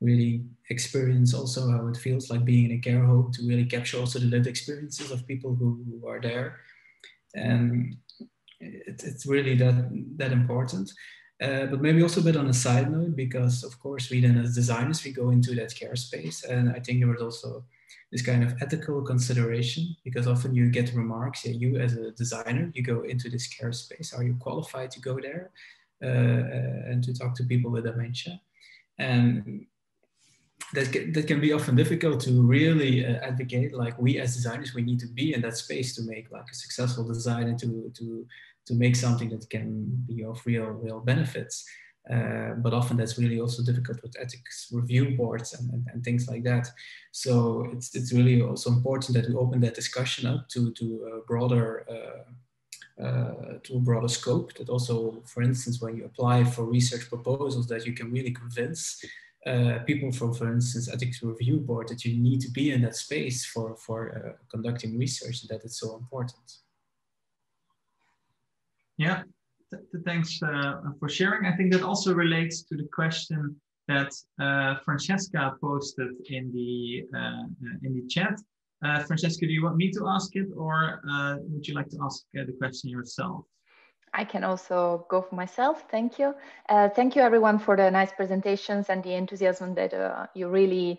[SPEAKER 4] really experience also how it feels like being in a care home, to really capture also the lived experiences of people who are there. And it's really that important. But maybe also a bit on a side note, because of course we then as designers, we go into that care space. And I think there was also this kind of ethical consideration, because often you get remarks, yeah, you as a designer, you go into this care space, are you qualified to go there and to talk to people with dementia? And that can be often difficult to really advocate. Like, we as designers, we need to be in that space to make like a successful design and to make something that can be of real benefits. But often that's really also difficult with ethics review boards and things like that. So it's really also important that we open that discussion up to a broader scope. That also, for instance, when you apply for research proposals, that you can really convince people from, for instance, ethics review board, that you need to be in that space for conducting research, and that it's so important.
[SPEAKER 1] Yeah, thanks for sharing. I think that also relates to the question that Francesca posted in the chat. Francesca, do you want me to ask it, or would you like to ask the question yourself?
[SPEAKER 6] I can also go for myself. Thank you. Thank you, everyone, for the nice presentations and the enthusiasm that you really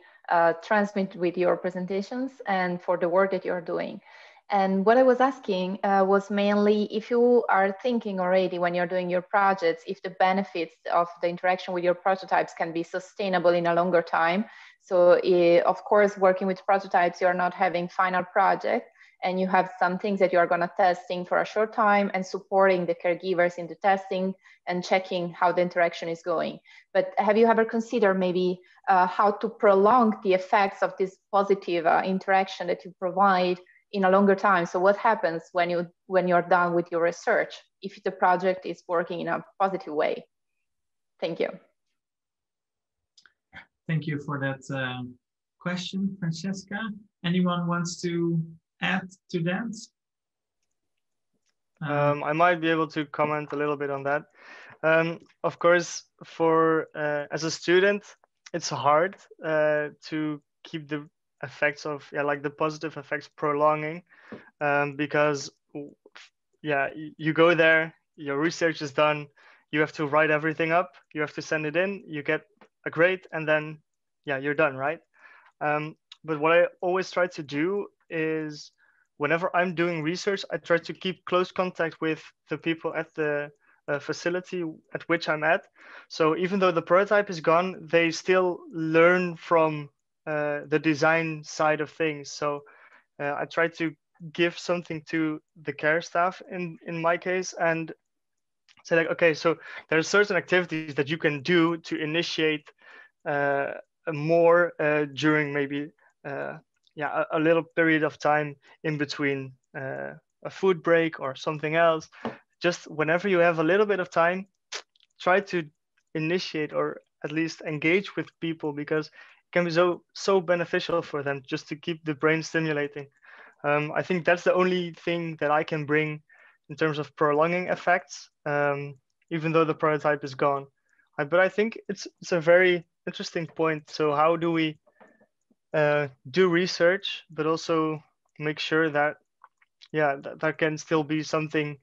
[SPEAKER 6] transmit with your presentations, and for the work that you're doing. And what I was asking was mainly if you are thinking already when you're doing your projects, if the benefits of the interaction with your prototypes can be sustainable in a longer time. So of course, working with prototypes, you're not having final project, and you have some things that you are going to testing for a short time and supporting the caregivers in the testing and checking how the interaction is going. But have you ever considered maybe how to prolong the effects of this positive interaction that you provide in a longer time? So what happens when you're done with your research, if the project is working in a positive way? Thank you.
[SPEAKER 1] Thank you for that question, Francesca. Anyone wants to add to that?
[SPEAKER 3] I might be able to comment a little bit on that. Of course, for as a student, it's hard to keep the effects of like the positive effects prolonging, because you go there, your research is done, you have to write everything up, you have to send it in, you get a grade, and then you're done, right? But what I always try to do is, whenever I'm doing research, I try to keep close contact with the people at the facility at which I'm at. So even though the prototype is gone, they still learn from the design side of things. So I try to give something to the care staff in my case, and say like, okay, so there are certain activities that you can do to initiate more during maybe a little period of time in between a food break or something else. Just whenever you have a little bit of time, try to initiate or at least engage with people, because it can be so beneficial for them just to keep the brain stimulating. I think that's the only thing that I can bring in terms of prolonging effects, even though the prototype is gone. But I think it's a very interesting point. So how do we do research, but also make sure that that can still be something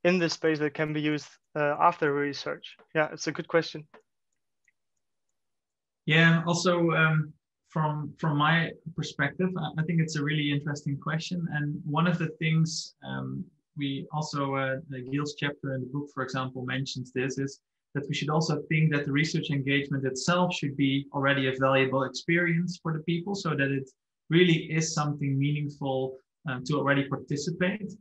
[SPEAKER 3] in this space that can be used after research? Yeah, it's a good question.
[SPEAKER 1] Yeah, also from my perspective, I think it's a really interesting question. And one of the things we also, Gil's chapter in the book, for example, mentions this, is that we should also think that the research engagement itself should be already a valuable experience for the people, so that it really is something meaningful to already participate,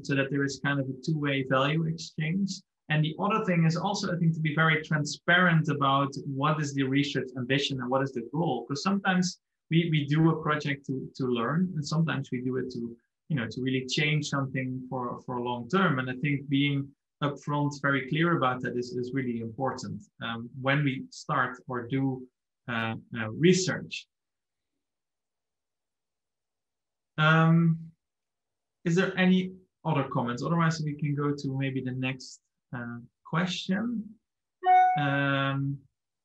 [SPEAKER 1] so that there is kind of a two-way value exchange. And the other thing is also, I think, to be very transparent about what is the research ambition and what is the goal. Because sometimes we do a project to learn, and sometimes we do it to, to really change something for a long term. And I think being upfront, very clear about that is really important when we start or do research. Is there any other comments? Otherwise, we can go to maybe the next question.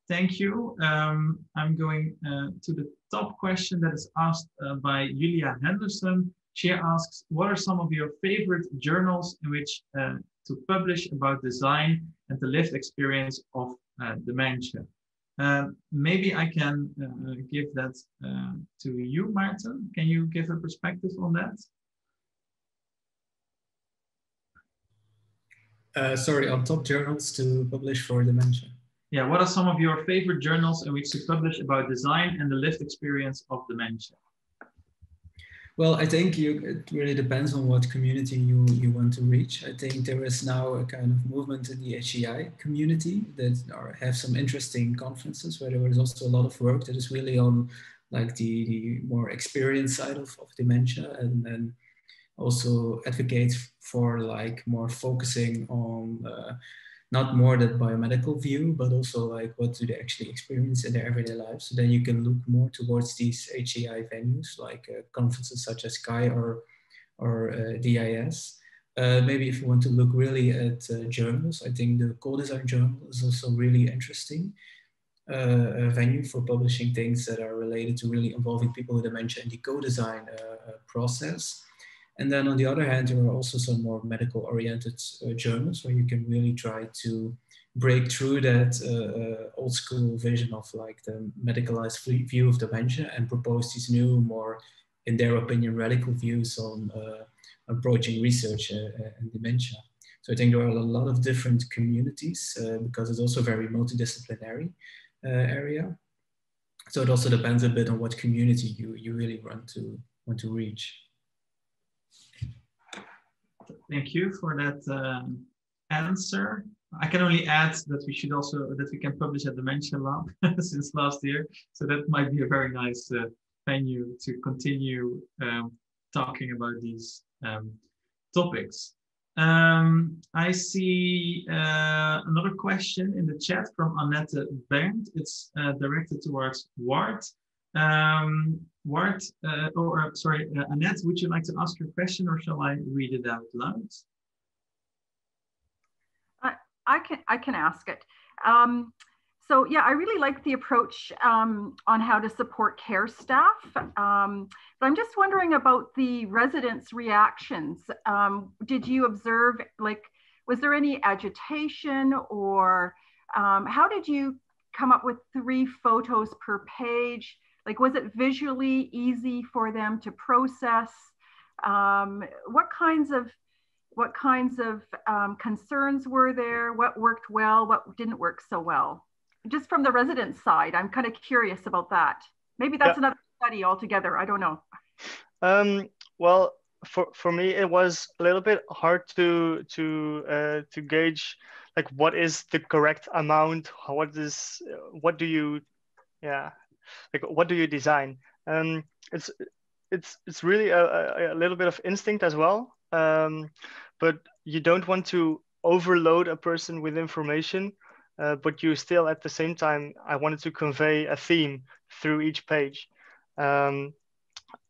[SPEAKER 1] Thank you. I'm going to the top question that is asked by Julia Henderson. She asks, what are some of your favorite journals in which to publish about design and the lived experience of dementia? Maybe I can give that to you, Maarten. Can you give a perspective on that?
[SPEAKER 4] Sorry, on top journals to publish for dementia.
[SPEAKER 1] Yeah, what are some of your favorite journals in which to publish about design and the lived experience of dementia?
[SPEAKER 4] Well, I think it really depends on what community you want to reach. I think there is now a kind of movement in the HEI community that have some interesting conferences where there is also a lot of work that is really on like the more experienced side of dementia, and also advocates for like more focusing on not more that biomedical view, but also like what do they actually experience in their everyday lives. So then you can look more towards these HEI venues like conferences such as SKY or DIS. Maybe if you want to look really at journals, I think the co-design journal is also really interesting. A venue for publishing things that are related to really involving people with dementia in the co-design process. And then on the other hand, there are also some more medical oriented journals where you can really try to break through that old school vision of like the medicalized view of dementia and propose these new, more, in their opinion, radical views on approaching research and dementia. So I think there are a lot of different communities because it's also a very multidisciplinary area. So it also depends a bit on what community you really want to reach.
[SPEAKER 1] Thank you for that answer. I can only add that we can publish at Dementia Lab since last year. So that might be a very nice venue to continue talking about these topics. I see another question in the chat from Annette Berndt. It's directed towards Ward. Annette, would you like to ask your question or shall I read it out loud?
[SPEAKER 7] I can ask it. So yeah, I really like the approach on how to support care staff. But I'm just wondering about the residents' reactions. Did you observe, like, was there any agitation, or how did you come up with 3 photos per page? Like, was it visually easy for them to process? What kinds of concerns were there? What worked well? What didn't work so well? Just from the resident side, I'm kind of curious about that. Maybe that's another study altogether. I don't know.
[SPEAKER 3] Well, for me, it was a little bit hard to gauge like what is the correct amount. What do you design? It's really a little bit of instinct as well. But you don't want to overload a person with information, but you still at the same time, I wanted to convey a theme through each page. In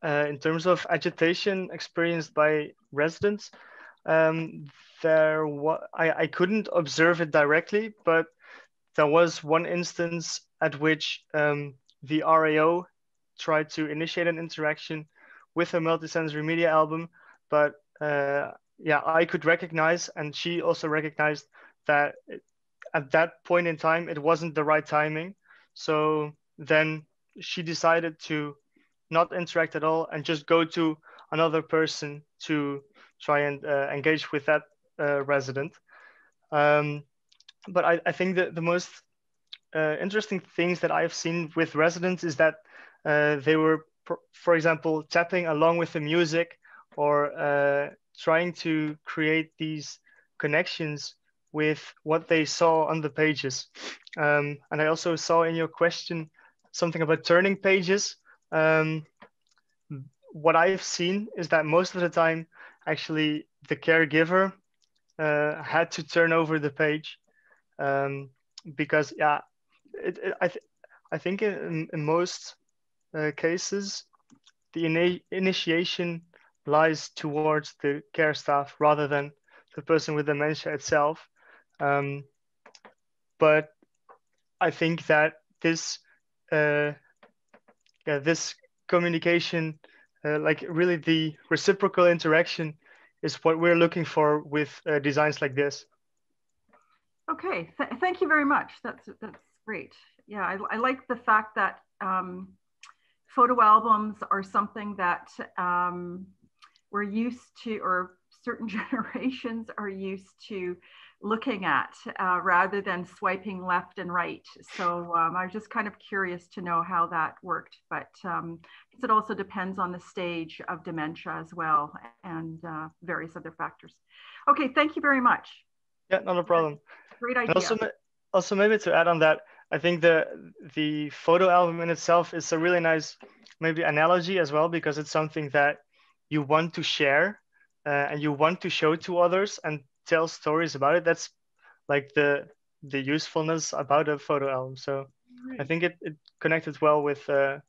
[SPEAKER 3] terms of agitation experienced by residents, I couldn't observe it directly, but there was one instance at which the RAO tried to initiate an interaction with a multisensory media album, but I could recognize, and she also recognized that at that point in time, it wasn't the right timing. So then she decided to not interact at all and just go to another person to try and engage with that resident. But I think that the most interesting things that I've seen with residents is that they were, for example, tapping along with the music, or trying to create these connections with what they saw on the pages. And I also saw in your question something about turning pages. What I've seen is that most of the time, actually, the caregiver had to turn over the page, because yeah, I think in most cases, the initiation lies towards the care staff rather than the person with dementia itself. But I think that this this communication, like really the reciprocal interaction, is what we're looking for with designs like this.
[SPEAKER 7] Okay, thank you very much. That's great. Yeah, I like the fact that photo albums are something that we're used to, or certain generations are used to looking at, rather than swiping left and right. So I was just kind of curious to know how that worked, but it also depends on the stage of dementia as well, and various other factors. Okay, thank you very much.
[SPEAKER 3] Yeah, not a problem.
[SPEAKER 7] Great idea.
[SPEAKER 3] And also maybe to add on that, I think the photo album in itself is a really nice maybe analogy as well, because it's something that you want to share and you want to show to others and tell stories about it. That's like the usefulness about a photo album. So I think it connected well with the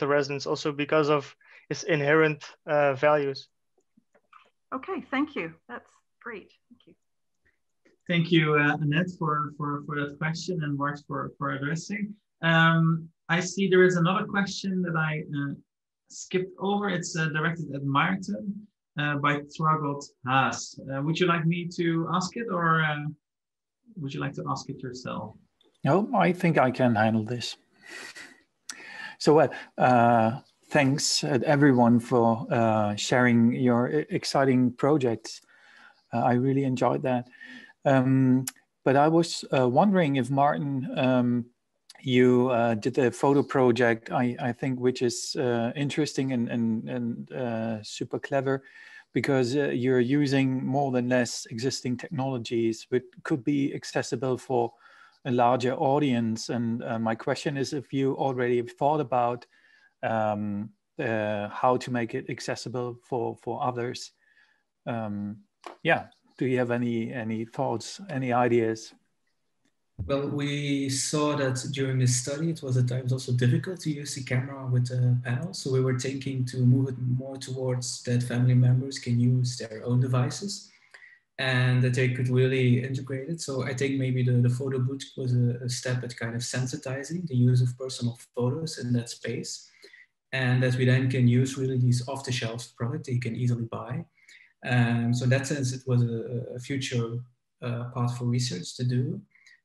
[SPEAKER 3] residents, also because of its inherent values.
[SPEAKER 7] Okay, thank you. That's great. Thank you.
[SPEAKER 1] Thank you, Annette, for that question, and Bart for addressing. I see there is another question that I skipped over. It's directed at Maarten by Tragot Haas. Would you like me to ask it, or would you like to ask it yourself?
[SPEAKER 8] No, I think I can handle this. So thanks everyone for sharing your exciting projects. I really enjoyed that. But I was wondering if Maarten, you did a photo project, I think, which is interesting and super clever, because you're using more than less existing technologies, which could be accessible for a larger audience. And my question is if you already thought about how to make it accessible for others. Yeah. Do you have any thoughts, any ideas?
[SPEAKER 4] Well, we saw that during this study, it was at times also difficult to use the camera with a panel. So we were thinking to move it more towards that family members can use their own devices and that they could really integrate it. So I think maybe the photo booth was a step at kind of sensitizing the use of personal photos in that space. And that we then can use really these off-the-shelf products that you can easily buy. So in that sense, it was a future path for research to do.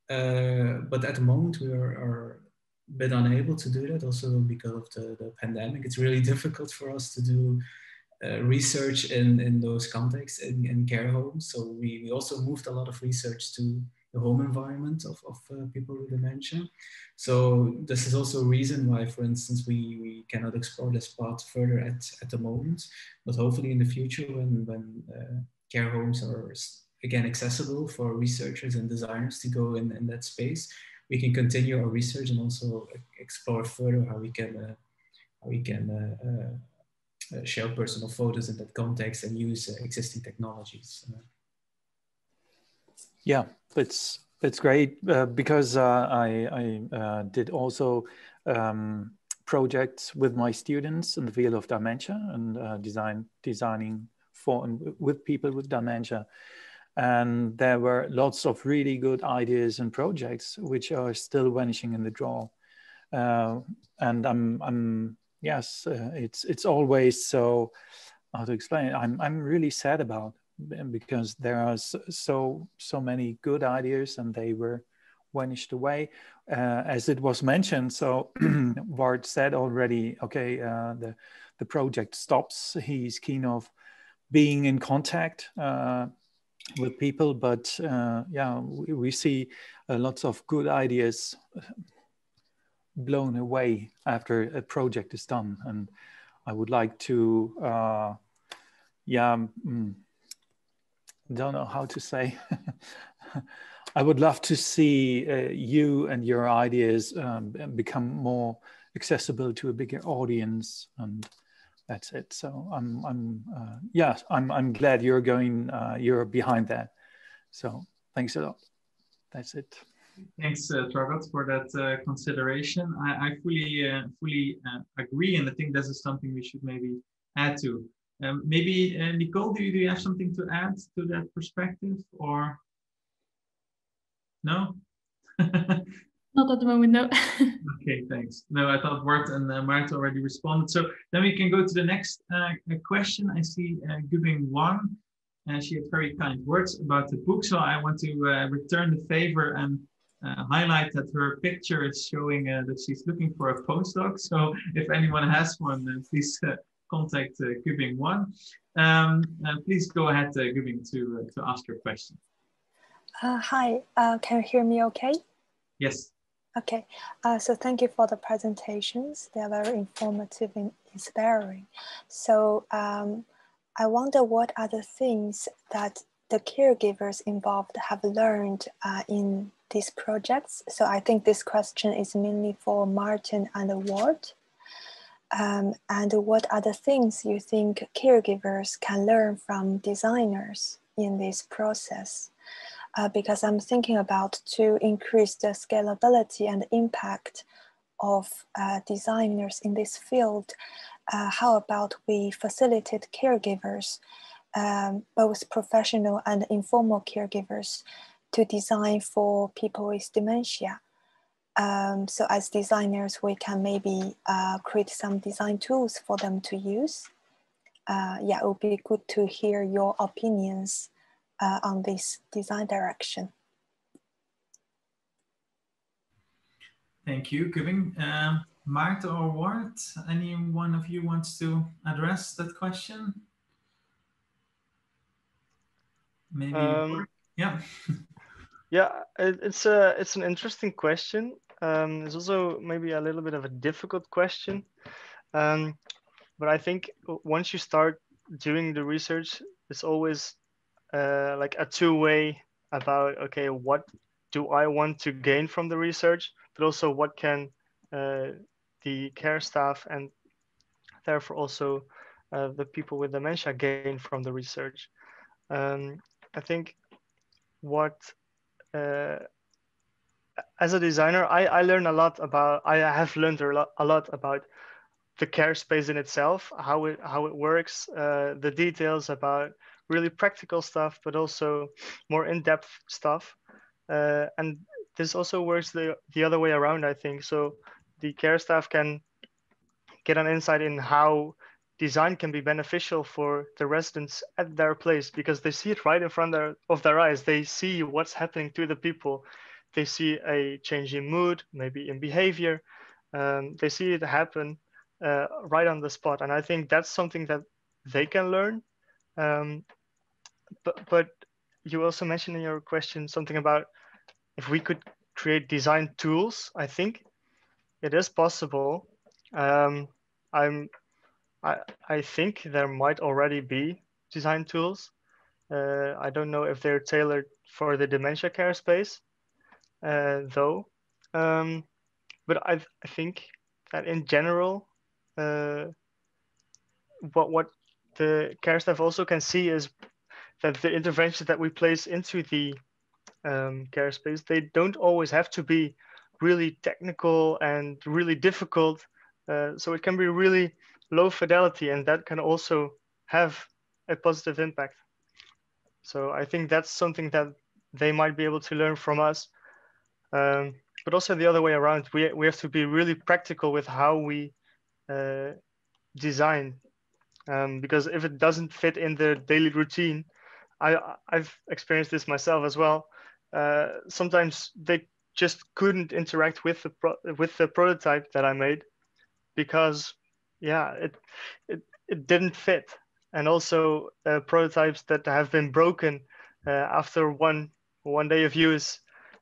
[SPEAKER 4] But at the moment, we are a bit unable to do that, also because of the pandemic. It's really difficult for us to do research in those contexts in care homes. So we also moved a lot of research to the home environment of people with dementia. So this is also a reason why, for instance, we cannot explore this path further at the moment. But hopefully in the future, when care homes are again accessible for researchers and designers to go in that space, we can continue our research and also explore further how we can share personal photos in that context and use existing technologies.
[SPEAKER 8] Yeah, that's great, because I did also projects with my students in the field of dementia and designing for and with people with dementia. And there were lots of really good ideas and projects which are still vanishing in the drawer. And yes, it's always so, how to explain it? I'm really sad about, because there are so many good ideas and they were vanished away, as it was mentioned. So Bart said already, okay, the project stops. He's keen of being in contact with people, but yeah, we see lots of good ideas blown away after a project is done. And I would like to, don't know how to say. I would love to see you and your ideas become more accessible to a bigger audience, and that's it. So I'm glad you're behind that. So thanks a lot. That's it.
[SPEAKER 1] Thanks, Tragot, for that consideration. I fully agree, and I think this is something we should maybe add to. Maybe Nicole, do you have something to add to that perspective, or no?
[SPEAKER 2] Not at the moment, no.
[SPEAKER 1] Okay, thanks. No, I thought Bart and Maarten already responded. So then we can go to the next question. I see Gubing Wang, and she had very kind words about the book. So I want to return the favor and highlight that her picture is showing that she's looking for a postdoc. So if anyone has one, please contact Gubing Wang. Please go ahead, Gubing, to ask your question.
[SPEAKER 9] Hi, can you hear me okay?
[SPEAKER 1] Yes.
[SPEAKER 9] Okay, so thank you for the presentations. They are very informative and inspiring. So I wonder what are the things that the caregivers involved have learned in these projects. So I think this question is mainly for Maarten and Ward. And what are the things you think caregivers can learn from designers in this process? Because I'm thinking about to increase the scalability and impact of designers in this field. How about we facilitate caregivers, both professional and informal caregivers, to design for people with dementia? So as designers, we can maybe create some design tools for them to use. Yeah, it would be good to hear your opinions on this design direction.
[SPEAKER 1] Thank you, Gubing. Maarten or Ward, any one of you wants to address that question? Maybe. Yeah.
[SPEAKER 3] Yeah, it's an interesting question. It's also maybe a little bit of a difficult question. But I think once you start doing the research, it's always like a two-way about, okay, what do I want to gain from the research, but also what can the care staff and therefore also the people with dementia gain from the research. I think what as a designer, I learn a lot about, I have learned a lot about the care space in itself, how it works, the details about really practical stuff, but also more in-depth stuff. And this also works the other way around, I think. So the care staff can get an insight in how design can be beneficial for the residents at their place, because they see it right in front of their eyes. They see what's happening to the people. They see a change in mood, maybe in behavior. They see it happen right on the spot. And I think that's something that they can learn. But you also mentioned in your question something about if we could create design tools. I think it is possible. I think there might already be design tools. I don't know if they're tailored for the dementia care space, though. But I think that in general, what the care staff also can see is that the interventions that we place into the care space, they don't always have to be really technical and really difficult. So it can be really low fidelity, and that can also have a positive impact. So I think that's something that they might be able to learn from us. But also the other way around, we have to be really practical with how we design, because if it doesn't fit in the daily routine, I've experienced this myself as well. Sometimes they just couldn't interact with the prototype that I made because, yeah, it didn't fit. And also prototypes that have been broken after one day of use,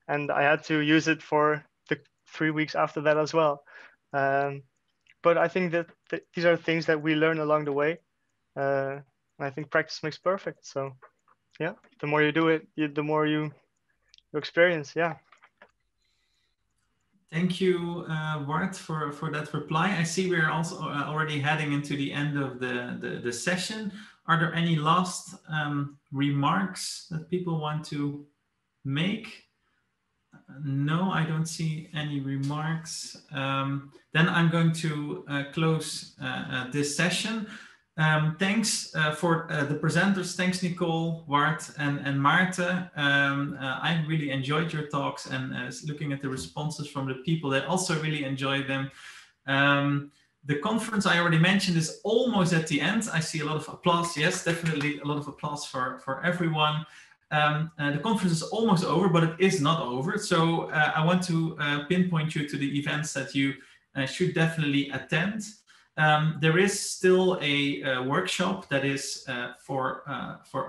[SPEAKER 3] and I had to use it for the 3 weeks after that as well. But I think that these are things that we learn along the way. I think practice makes perfect. So yeah, the more you do it, the more you experience. Yeah.
[SPEAKER 1] Thank you, Bart, for that reply. I see we're also already heading into the end of the session. Are there any last remarks that people want to make? No, I don't see any remarks. Then I'm going to close this session. Thanks for the presenters. Thanks, Nicole, Bart, and Maarten. I really enjoyed your talks, and looking at the responses from the people, they also really enjoyed them. The conference I already mentioned is almost at the end. I see a lot of applause. Yes, definitely a lot of applause for everyone. The conference is almost over, but it is not over. So I want to pinpoint you to the events that you should definitely attend. There is still a workshop that is for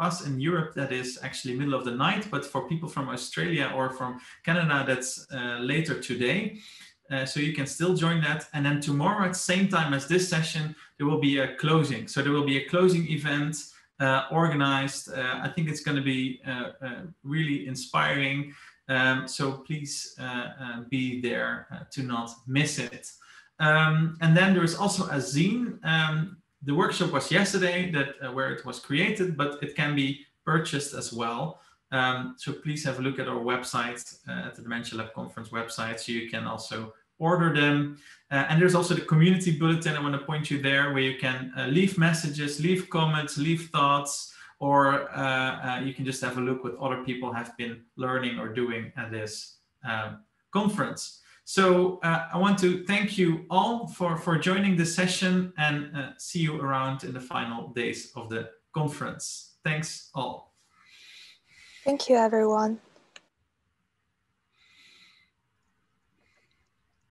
[SPEAKER 1] us in Europe, that is actually middle of the night, but for people from Australia or from Canada, that's later today. So you can still join that. And then tomorrow at the same time as this session, there will be a closing. So there will be a closing event organized. I think it's going to be really inspiring. So please be there to not miss it. And then there is also a zine. The workshop was yesterday, where it was created, but it can be purchased as well. So please have a look at our website, at the Dementia Lab Conference website, so you can also order them. And there's also the community bulletin. I want to point you there, where you can leave messages, leave comments, leave thoughts, or you can just have a look what other people have been learning or doing at this conference. So I want to thank you all for joining this session, and see you around in the final days of the conference. Thanks all.
[SPEAKER 9] Thank you, everyone.